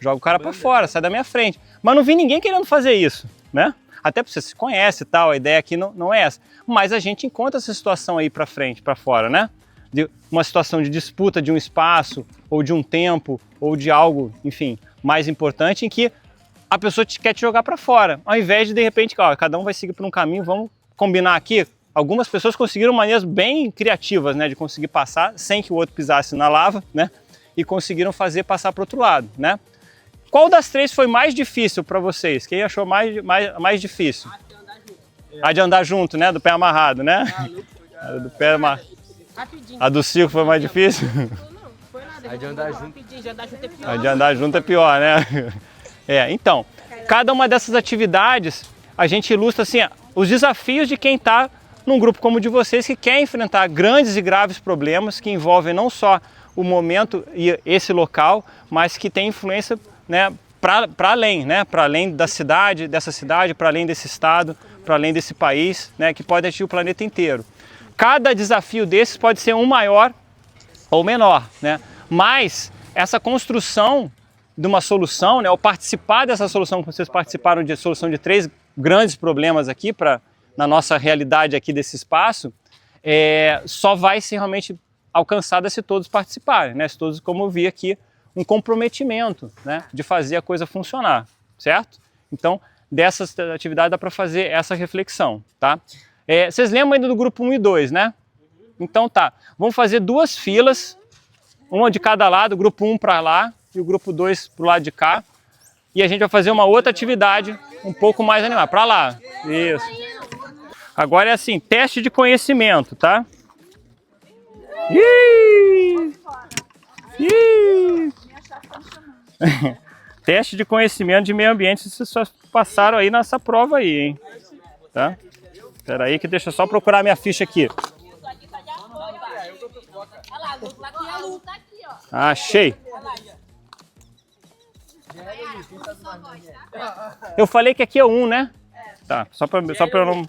Joga o cara para fora, sai da minha frente. Mas não vi ninguém querendo fazer isso, né? Até porque você se conhece e tal, a ideia aqui não é essa. Mas a gente encontra essa situação aí para frente, para fora, né? De uma situação de disputa de um espaço, ou de um tempo, ou de algo, enfim, mais importante, em que a pessoa quer te jogar para fora. Ao invés de repente, ó, cada um vai seguir por um caminho, vamos combinar aqui. Algumas pessoas conseguiram maneiras bem criativas, né, de conseguir passar sem que o outro pisasse na lava, né? E conseguiram fazer passar para o outro lado, né? Qual das três foi mais difícil para vocês? Quem achou mais difícil? A de andar junto, né? Do pé amarrado, né? A do pé amarrado. A do circo foi mais difícil? A de andar junto. A de andar junto é pior, né? Então, cada uma dessas atividades a gente ilustra assim, os desafios de quem está num grupo como o de vocês que quer enfrentar grandes e graves problemas que envolvem não só o momento e esse local, mas que tem influência, né, para além, né, para além da cidade, para além desse estado, para além desse país, né, que pode atingir o planeta inteiro. Cada desafio desses pode ser um maior ou menor, né, mas essa construção de uma solução, né, ou participar dessa solução, que vocês participaram de solução de 3 grandes problemas aqui na nossa realidade aqui desse espaço, só vai ser realmente alcançada se todos participarem, né? Se todos, como eu vi aqui, um comprometimento, né, de fazer a coisa funcionar, certo? Então, dessas atividades dá para fazer essa reflexão, tá? Vocês lembram ainda do grupo 1 e 2, né? Então tá, vamos fazer 2 filas, uma de cada lado, o grupo 1 para lá e o grupo 2 para o lado de cá. E a gente vai fazer uma outra atividade um pouco mais animada, para lá. Isso. Agora é assim, teste de conhecimento, tá? Teste de conhecimento de meio ambiente, vocês só passaram aí nessa prova aí, hein? Tá? Espera aí que deixa eu só procurar minha ficha aqui. Achei. Eu falei que aqui é 1, né? Tá, só para eu não...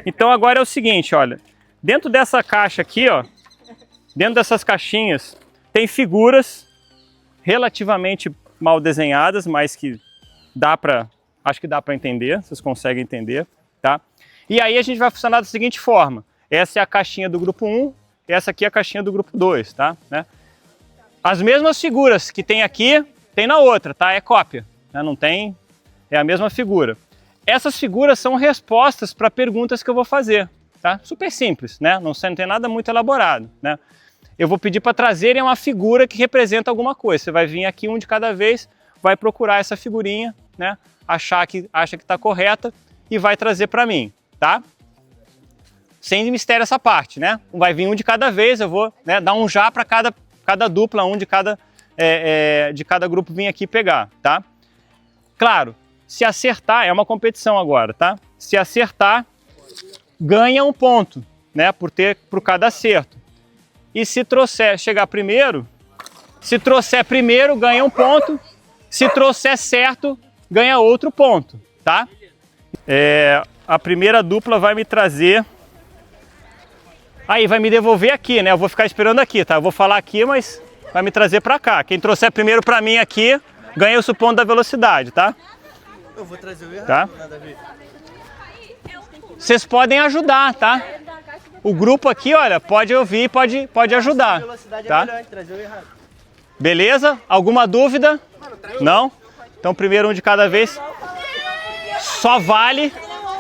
Então agora é o seguinte, olha. Dentro dessa caixa aqui, ó, dentro dessas caixinhas, tem figuras relativamente mal desenhadas, mas que acho que dá para entender, vocês conseguem entender, tá? E aí a gente vai funcionar da seguinte forma. Essa é a caixinha do grupo 1, essa aqui é a caixinha do grupo 2, tá? Né? As mesmas figuras que tem aqui, tem na outra, tá? É cópia, né? Não tem, é a mesma figura. Essas figuras são respostas para perguntas que eu vou fazer, tá? Super simples, né? Não tem nada muito elaborado, né? Eu vou pedir para trazerem uma figura que representa alguma coisa. Você vai vir aqui um de cada vez, vai procurar essa figurinha, né? Acha que está correta e vai trazer para mim, tá? Sem mistério essa parte, né? Vai vir um de cada vez, eu vou, né, dar um já para cada dupla, um de cada grupo vir aqui pegar, tá? Claro, se acertar, é uma competição agora, tá? Se acertar, ganha um ponto, né? Por cada acerto. E se chegar primeiro, se trouxer primeiro, ganha um ponto. Se trouxer certo, ganha outro ponto, tá? A primeira dupla vai me trazer... Aí, vai me devolver aqui, né? Eu vou ficar esperando aqui, tá? Eu vou falar aqui, mas vai me trazer pra cá. Quem trouxer primeiro pra mim aqui, ganha o ponto da velocidade, tá? Eu vou trazer o errado, tá? Nada a ver. Vocês podem ajudar, tá? O grupo aqui, olha, pode ouvir, pode ajudar, tá? Trazer o errado. Beleza? Alguma dúvida? Não? Então primeiro um de cada vez. Só vale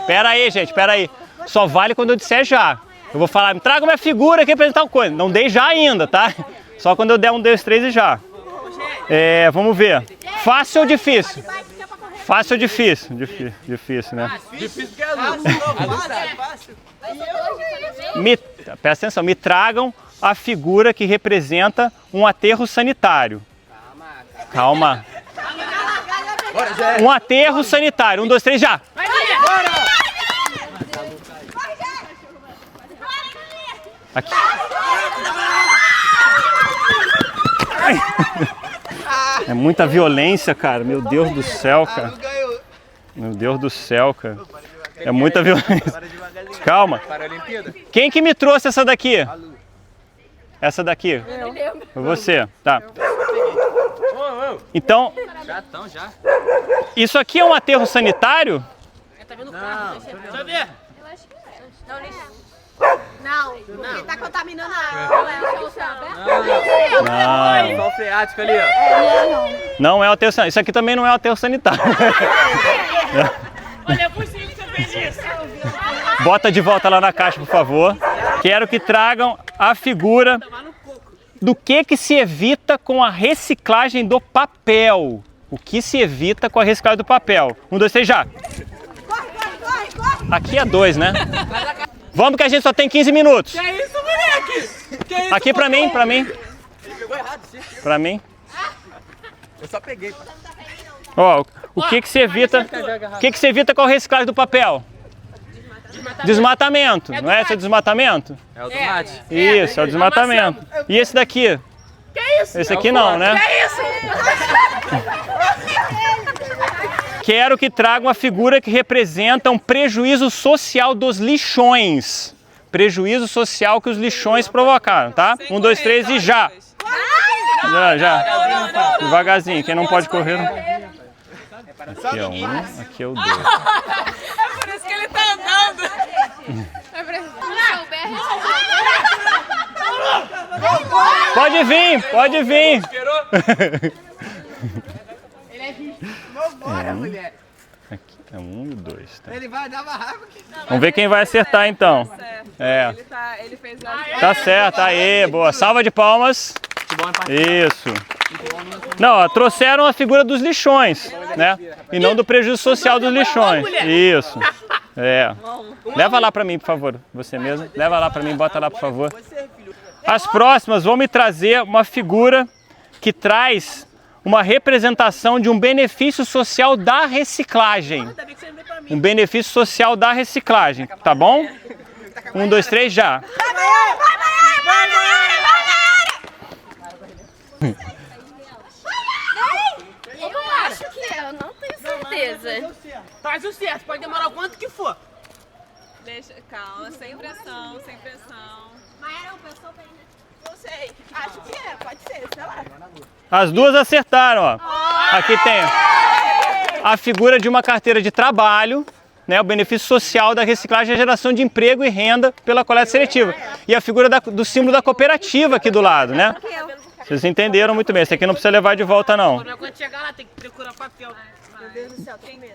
Pera aí, gente, pera aí. Só vale quando eu disser já. Eu vou falar, me traga uma figura que representa tal coisa. Não dei já ainda, tá? Só quando eu der 1, 2, 3 e já. Vamos ver. Fácil ou difícil? Fácil ou difícil? Difícil, né? Difícil que é a luz. Presta atenção, me tragam a figura que representa um aterro sanitário. Calma. Um aterro sanitário. 1, 2, 3, já! Aqui. Ai. É muita violência, cara. Meu Deus do céu, cara. Meu Deus do céu, cara. É muita violência. Calma. Quem que me trouxe essa daqui? Essa daqui? Foi você. Tá. Então, isso aqui é um aterro sanitário? Não, porque tá contaminando a água. Não. Só o freático ali, ó. Não é o aterro sanitário. Isso aqui também não é o aterro sanitário. Olha, é possível que você fez isso. Bota de volta lá na caixa, por favor. Quero que tragam a figura do que se evita com a reciclagem do papel. O que se evita com a reciclagem do papel? 1, 2, 3, já. Aqui é 2, né? Vamos que a gente só tem 15 minutos. Que isso, moleque? Que isso? Aqui pra mim, pra mim. Ele pegou errado, sim. Pra mim. Eu só peguei. Ó, o que se evita? O que se evita com a reciclagem do papel? Desmatamento. Não é esse o desmatamento? É o tomate. Isso, é o desmatamento. E esse daqui? Que isso? Esse aqui não, né? Que isso? Quero que tragam a figura que representa um prejuízo social dos lixões. Prejuízo social que os lixões provocaram, tá? 1, 2, 3 e já. Já. Devagarzinho, quem não pode correr. Aqui é 1, aqui é o 2. É por isso que ele tá andando. Pode vir, pode vir. Aqui é 1 e 2. Tá? Ele vai dar uma raiva aqui. Vamos ver quem vai acertar então. É. Ele fez lá. Tá certo, aê, boa. Salva de palmas. Isso. Não, ó, trouxeram a figura dos lixões, né? E não do prejuízo social dos lixões. Isso. É. Leva lá pra mim, por favor. Você mesmo. Leva lá pra mim, bota lá, por favor. As próximas vão me trazer uma figura que traz uma representação de um benefício social da reciclagem. Um benefício social da reciclagem, tá bom? 1, 2, 3, já. Eu acho que é, eu não tenho certeza. Faz o certo, pode demorar o quanto que for. Deixa, calma, sem pressão, sem pressão. Mas era uma pessoa bem, né? Não sei. Acho que é, pode ser, sei lá. As duas acertaram, ó. Aqui tem a figura de uma carteira de trabalho, né, o benefício social da reciclagem é a geração de emprego e renda pela coleta seletiva. E a figura do símbolo da cooperativa aqui do lado, né? Vocês entenderam muito bem. Esse aqui não precisa levar de volta, não. Quando chegar lá, tem que procurar papel. Meu Deus do céu, tô com medo.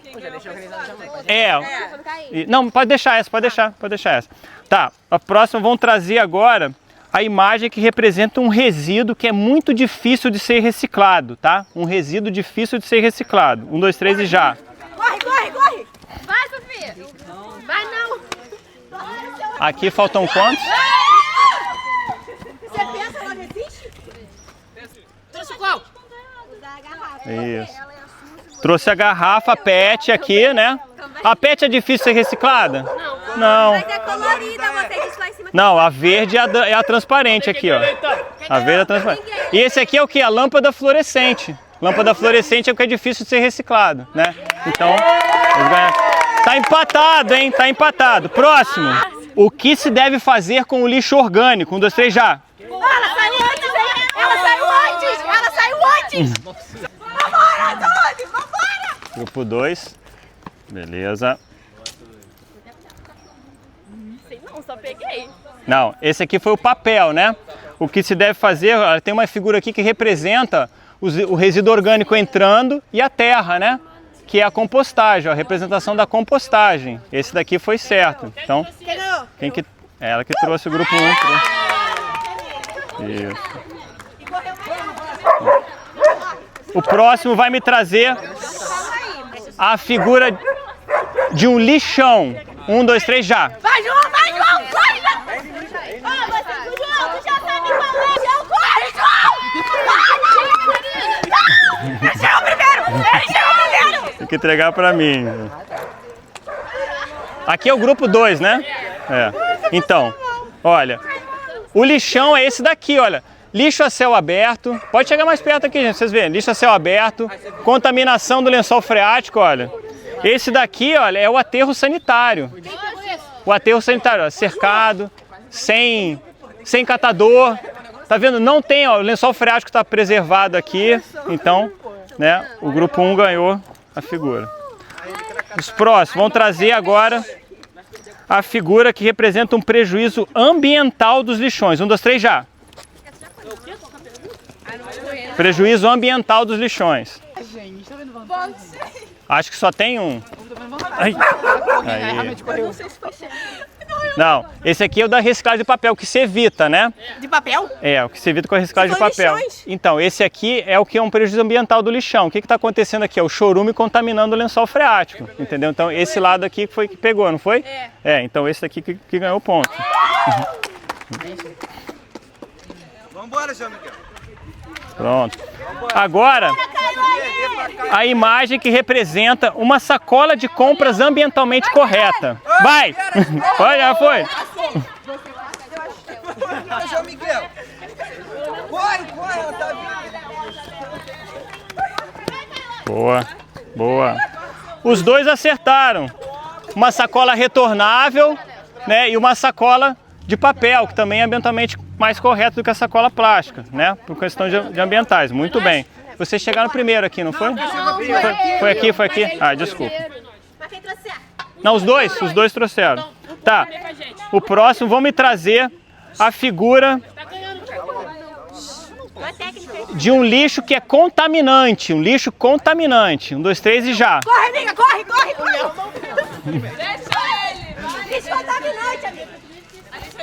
Não, pode deixar essa, pode deixar essa. Tá, a próxima vão trazer agora a imagem que representa um resíduo que é muito difícil de ser reciclado, tá? Um resíduo difícil de ser reciclado. 1, 2, 3 e já. Corre, corre, corre! Vai, Sofia! Vai não! Aqui faltam quantos? Você pensa, ela resiste? Trouxe qual? Isso. Trouxe a garrafa PET aqui, né? A PET é difícil de ser reciclada? Não. Mas é colorida, você disse lá em cima. Não, a verde é a transparente aqui, ó. A verde é a transparente. E esse aqui é o que? A lâmpada fluorescente. Lâmpada fluorescente é o que é difícil de ser reciclado, né? Então, tá empatado, hein? Tá empatado. Próximo. O que se deve fazer com o lixo orgânico? 1, 2, 3, já. Ela saiu antes, hein? Ela saiu antes! Ela saiu antes! Vambora, Tony! Vambora! Grupo 2. Beleza. Sei não, só peguei. Não, esse aqui foi o papel, né? O que se deve fazer, tem uma figura aqui que representa o resíduo orgânico entrando e a terra, né? que é a compostagem, ó, a representação da compostagem. Esse daqui foi certo. Então, quem que... Ela que trouxe o grupo 1. Isso. O próximo vai me trazer a figura de um lixão. 1, 2, 3, já. Vai, João! Vai, João! Vai, João! Ó, você, João, tu já sabe qual é! João, corre, João! Ele chegou primeiro! Ele chegou primeiro! Tem que entregar pra mim. Aqui é o grupo 2, né? É. Então, olha, o lixão é esse daqui, olha. Lixo a céu aberto. Pode chegar mais perto aqui, gente, vocês verem. Lixo a céu aberto. Contaminação do lençol freático, olha. Esse daqui, olha, é o aterro sanitário. O aterro sanitário, ó, cercado, sem catador. Tá vendo? Não tem, ó, o lençol freático está preservado aqui. Então, né, o grupo 1 ganhou a figura. Os próximos vão trazer agora a figura que representa um prejuízo ambiental dos lixões. 1, 2, 3, já. Prejuízo ambiental dos lixões. Acho que só tem um. Ai. Aí. Não, esse aqui é o da reciclagem de papel, que se evita, né? De papel? É, o que se evita com a reciclagem de papel. Lixões. Então, esse aqui é o que é um prejuízo ambiental do lixão. O que está acontecendo aqui? É o chorume contaminando o lençol freático, entendeu? Então, esse lado aqui foi que pegou, não foi? É, então esse aqui que ganhou o ponto. Vambora, João Miguel. Pronto. Agora, a imagem que representa uma sacola de compras ambientalmente correta. Vai! Vai, já foi. Bora, João Miguel. Corre, corre, ela tá vindo. Boa, boa. Os dois acertaram. Uma sacola retornável, né, e uma sacola de papel, que também é ambientalmente mais correto do que a sacola plástica, né? Por questão de ambientais. Muito bem. Vocês chegaram primeiro aqui, não foi? Foi aqui? Ah, desculpa. Não, os dois trouxeram. Tá. O próximo, vão me trazer a figura de um lixo que é contaminante. Um lixo contaminante. 1, 2, 3 e já. Corre, amiga, corre, corre, corre! Deixa ele! Lixo contaminante, amiga!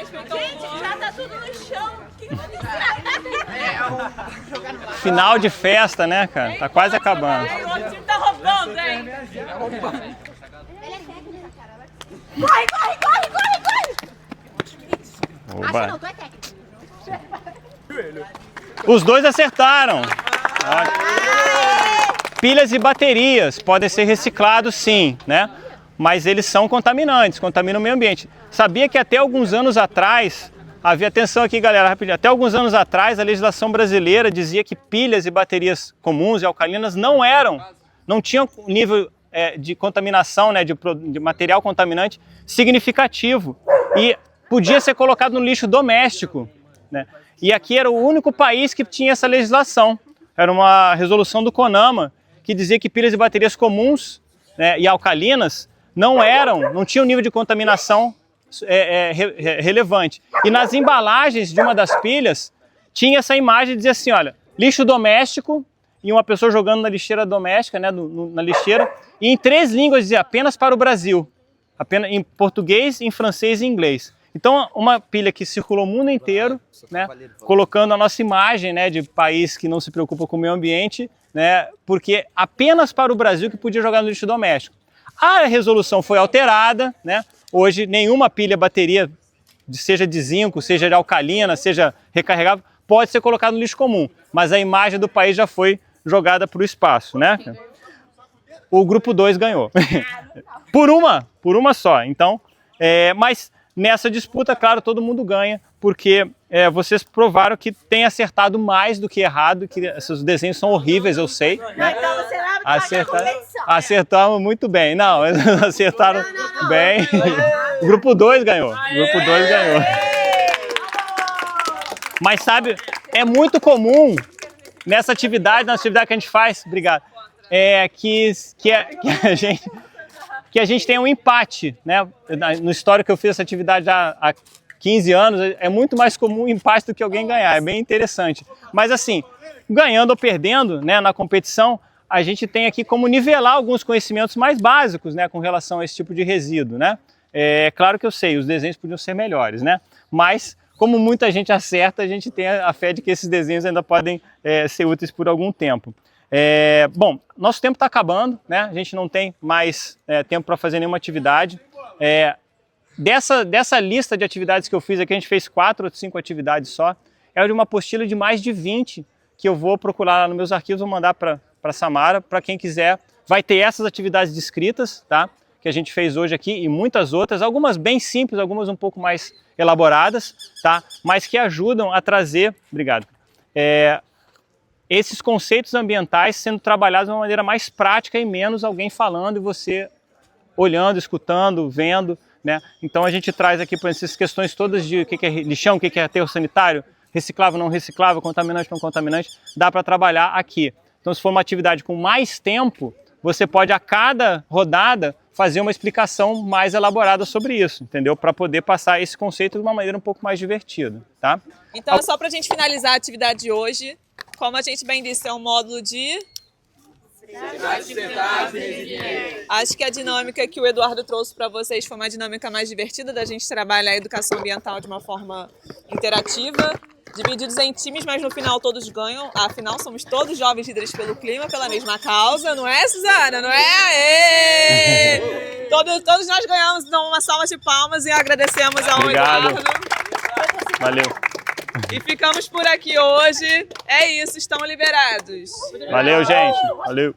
Gente, já tá tudo no chão. Final de festa, né, cara? Tá quase acabando. O outro time tá roubando, hein? Corre, corre, corre, corre, corre! Oba. Não, tu é técnico. Os dois acertaram. Pilhas e baterias podem ser reciclados, sim, né? Mas eles são contaminantes, contaminam o meio ambiente. Sabia que até alguns anos atrás, havia, atenção aqui galera, rapidinho, até alguns anos atrás a legislação brasileira dizia que pilhas e baterias comuns e alcalinas não tinham nível de contaminação, né, de material contaminante significativo e podia ser colocado no lixo doméstico, né? E aqui era o único país que tinha essa legislação. Era uma resolução do CONAMA que dizia que pilhas e baterias comuns, né, e alcalinas não tinham nível de contaminação relevante. E nas embalagens de uma das pilhas tinha essa imagem, dizia assim, olha, lixo doméstico e uma pessoa jogando na lixeira doméstica, né, na lixeira, e em 3 línguas dizia apenas para o Brasil, apenas em português, em francês e em inglês. Então, uma pilha que circulou o mundo inteiro, né, colocando a nossa imagem, né, de país que não se preocupa com o meio ambiente, né, porque apenas para o Brasil que podia jogar no lixo doméstico. A resolução foi alterada, né? Hoje nenhuma pilha, bateria, seja de zinco, seja de alcalina, seja recarregável, pode ser colocada no lixo comum, mas a imagem do país já foi jogada para o espaço, né? O grupo 2 ganhou. por uma só. Então, mas nessa disputa, claro, todo mundo ganha, porque vocês provaram que tem acertado mais do que errado, que esses desenhos são horríveis, eu sei. Né? Então você vai Acertamos muito bem. Não, acertaram bem. O grupo 2 ganhou. O grupo 2 ganhou. Mas sabe, é muito comum nessa atividade, na atividade que a gente faz, obrigado, que a gente tenha um empate, né? No histórico que eu fiz essa atividade há 15 anos, é muito mais comum o empate do que alguém ganhar, é bem interessante. Mas assim, ganhando ou perdendo, né, na competição, a gente tem aqui como nivelar alguns conhecimentos mais básicos, né, com relação a esse tipo de resíduo, né? É claro que eu sei, os desenhos podiam ser melhores, né? Mas, como muita gente acerta, a gente tem a fé de que esses desenhos ainda podem ser úteis por algum tempo. Bom, nosso tempo está acabando, né? A gente não tem mais tempo para fazer nenhuma atividade. Dessa lista de atividades que eu fiz aqui, a gente fez 4 ou 5 atividades só. É de uma apostila de mais de 20 que eu vou procurar lá nos meus arquivos, vou mandar para a Samara, para quem quiser. Vai ter essas atividades descritas, tá? Que a gente fez hoje aqui e muitas outras, algumas bem simples, algumas um pouco mais elaboradas, tá? Mas que ajudam a trazer, obrigado, esses conceitos ambientais sendo trabalhados de uma maneira mais prática e menos alguém falando e você olhando, escutando, vendo, né? Então a gente traz aqui por essas questões todas de o que é lixão, o que é aterro sanitário, reciclável, não reciclável, contaminante, não contaminante, dá para trabalhar aqui. Então se for uma atividade com mais tempo, você pode a cada rodada fazer uma explicação mais elaborada sobre isso, entendeu? Para poder passar esse conceito de uma maneira um pouco mais divertida, tá? Então, só para a gente finalizar a atividade de hoje, como a gente bem disse, é um módulo de... Acho que a dinâmica que o Eduardo trouxe para vocês foi uma dinâmica mais divertida, da gente trabalhar a educação ambiental de uma forma interativa, divididos em times, mas no final todos ganham. Afinal, somos todos jovens líderes pelo clima, pela mesma causa, não é, Suzana? Não é? Aê! Todos nós ganhamos, então, uma salva de palmas e agradecemos ao Eduardo. Valeu. E ficamos por aqui hoje. É isso, estão liberados. Valeu, gente. Valeu.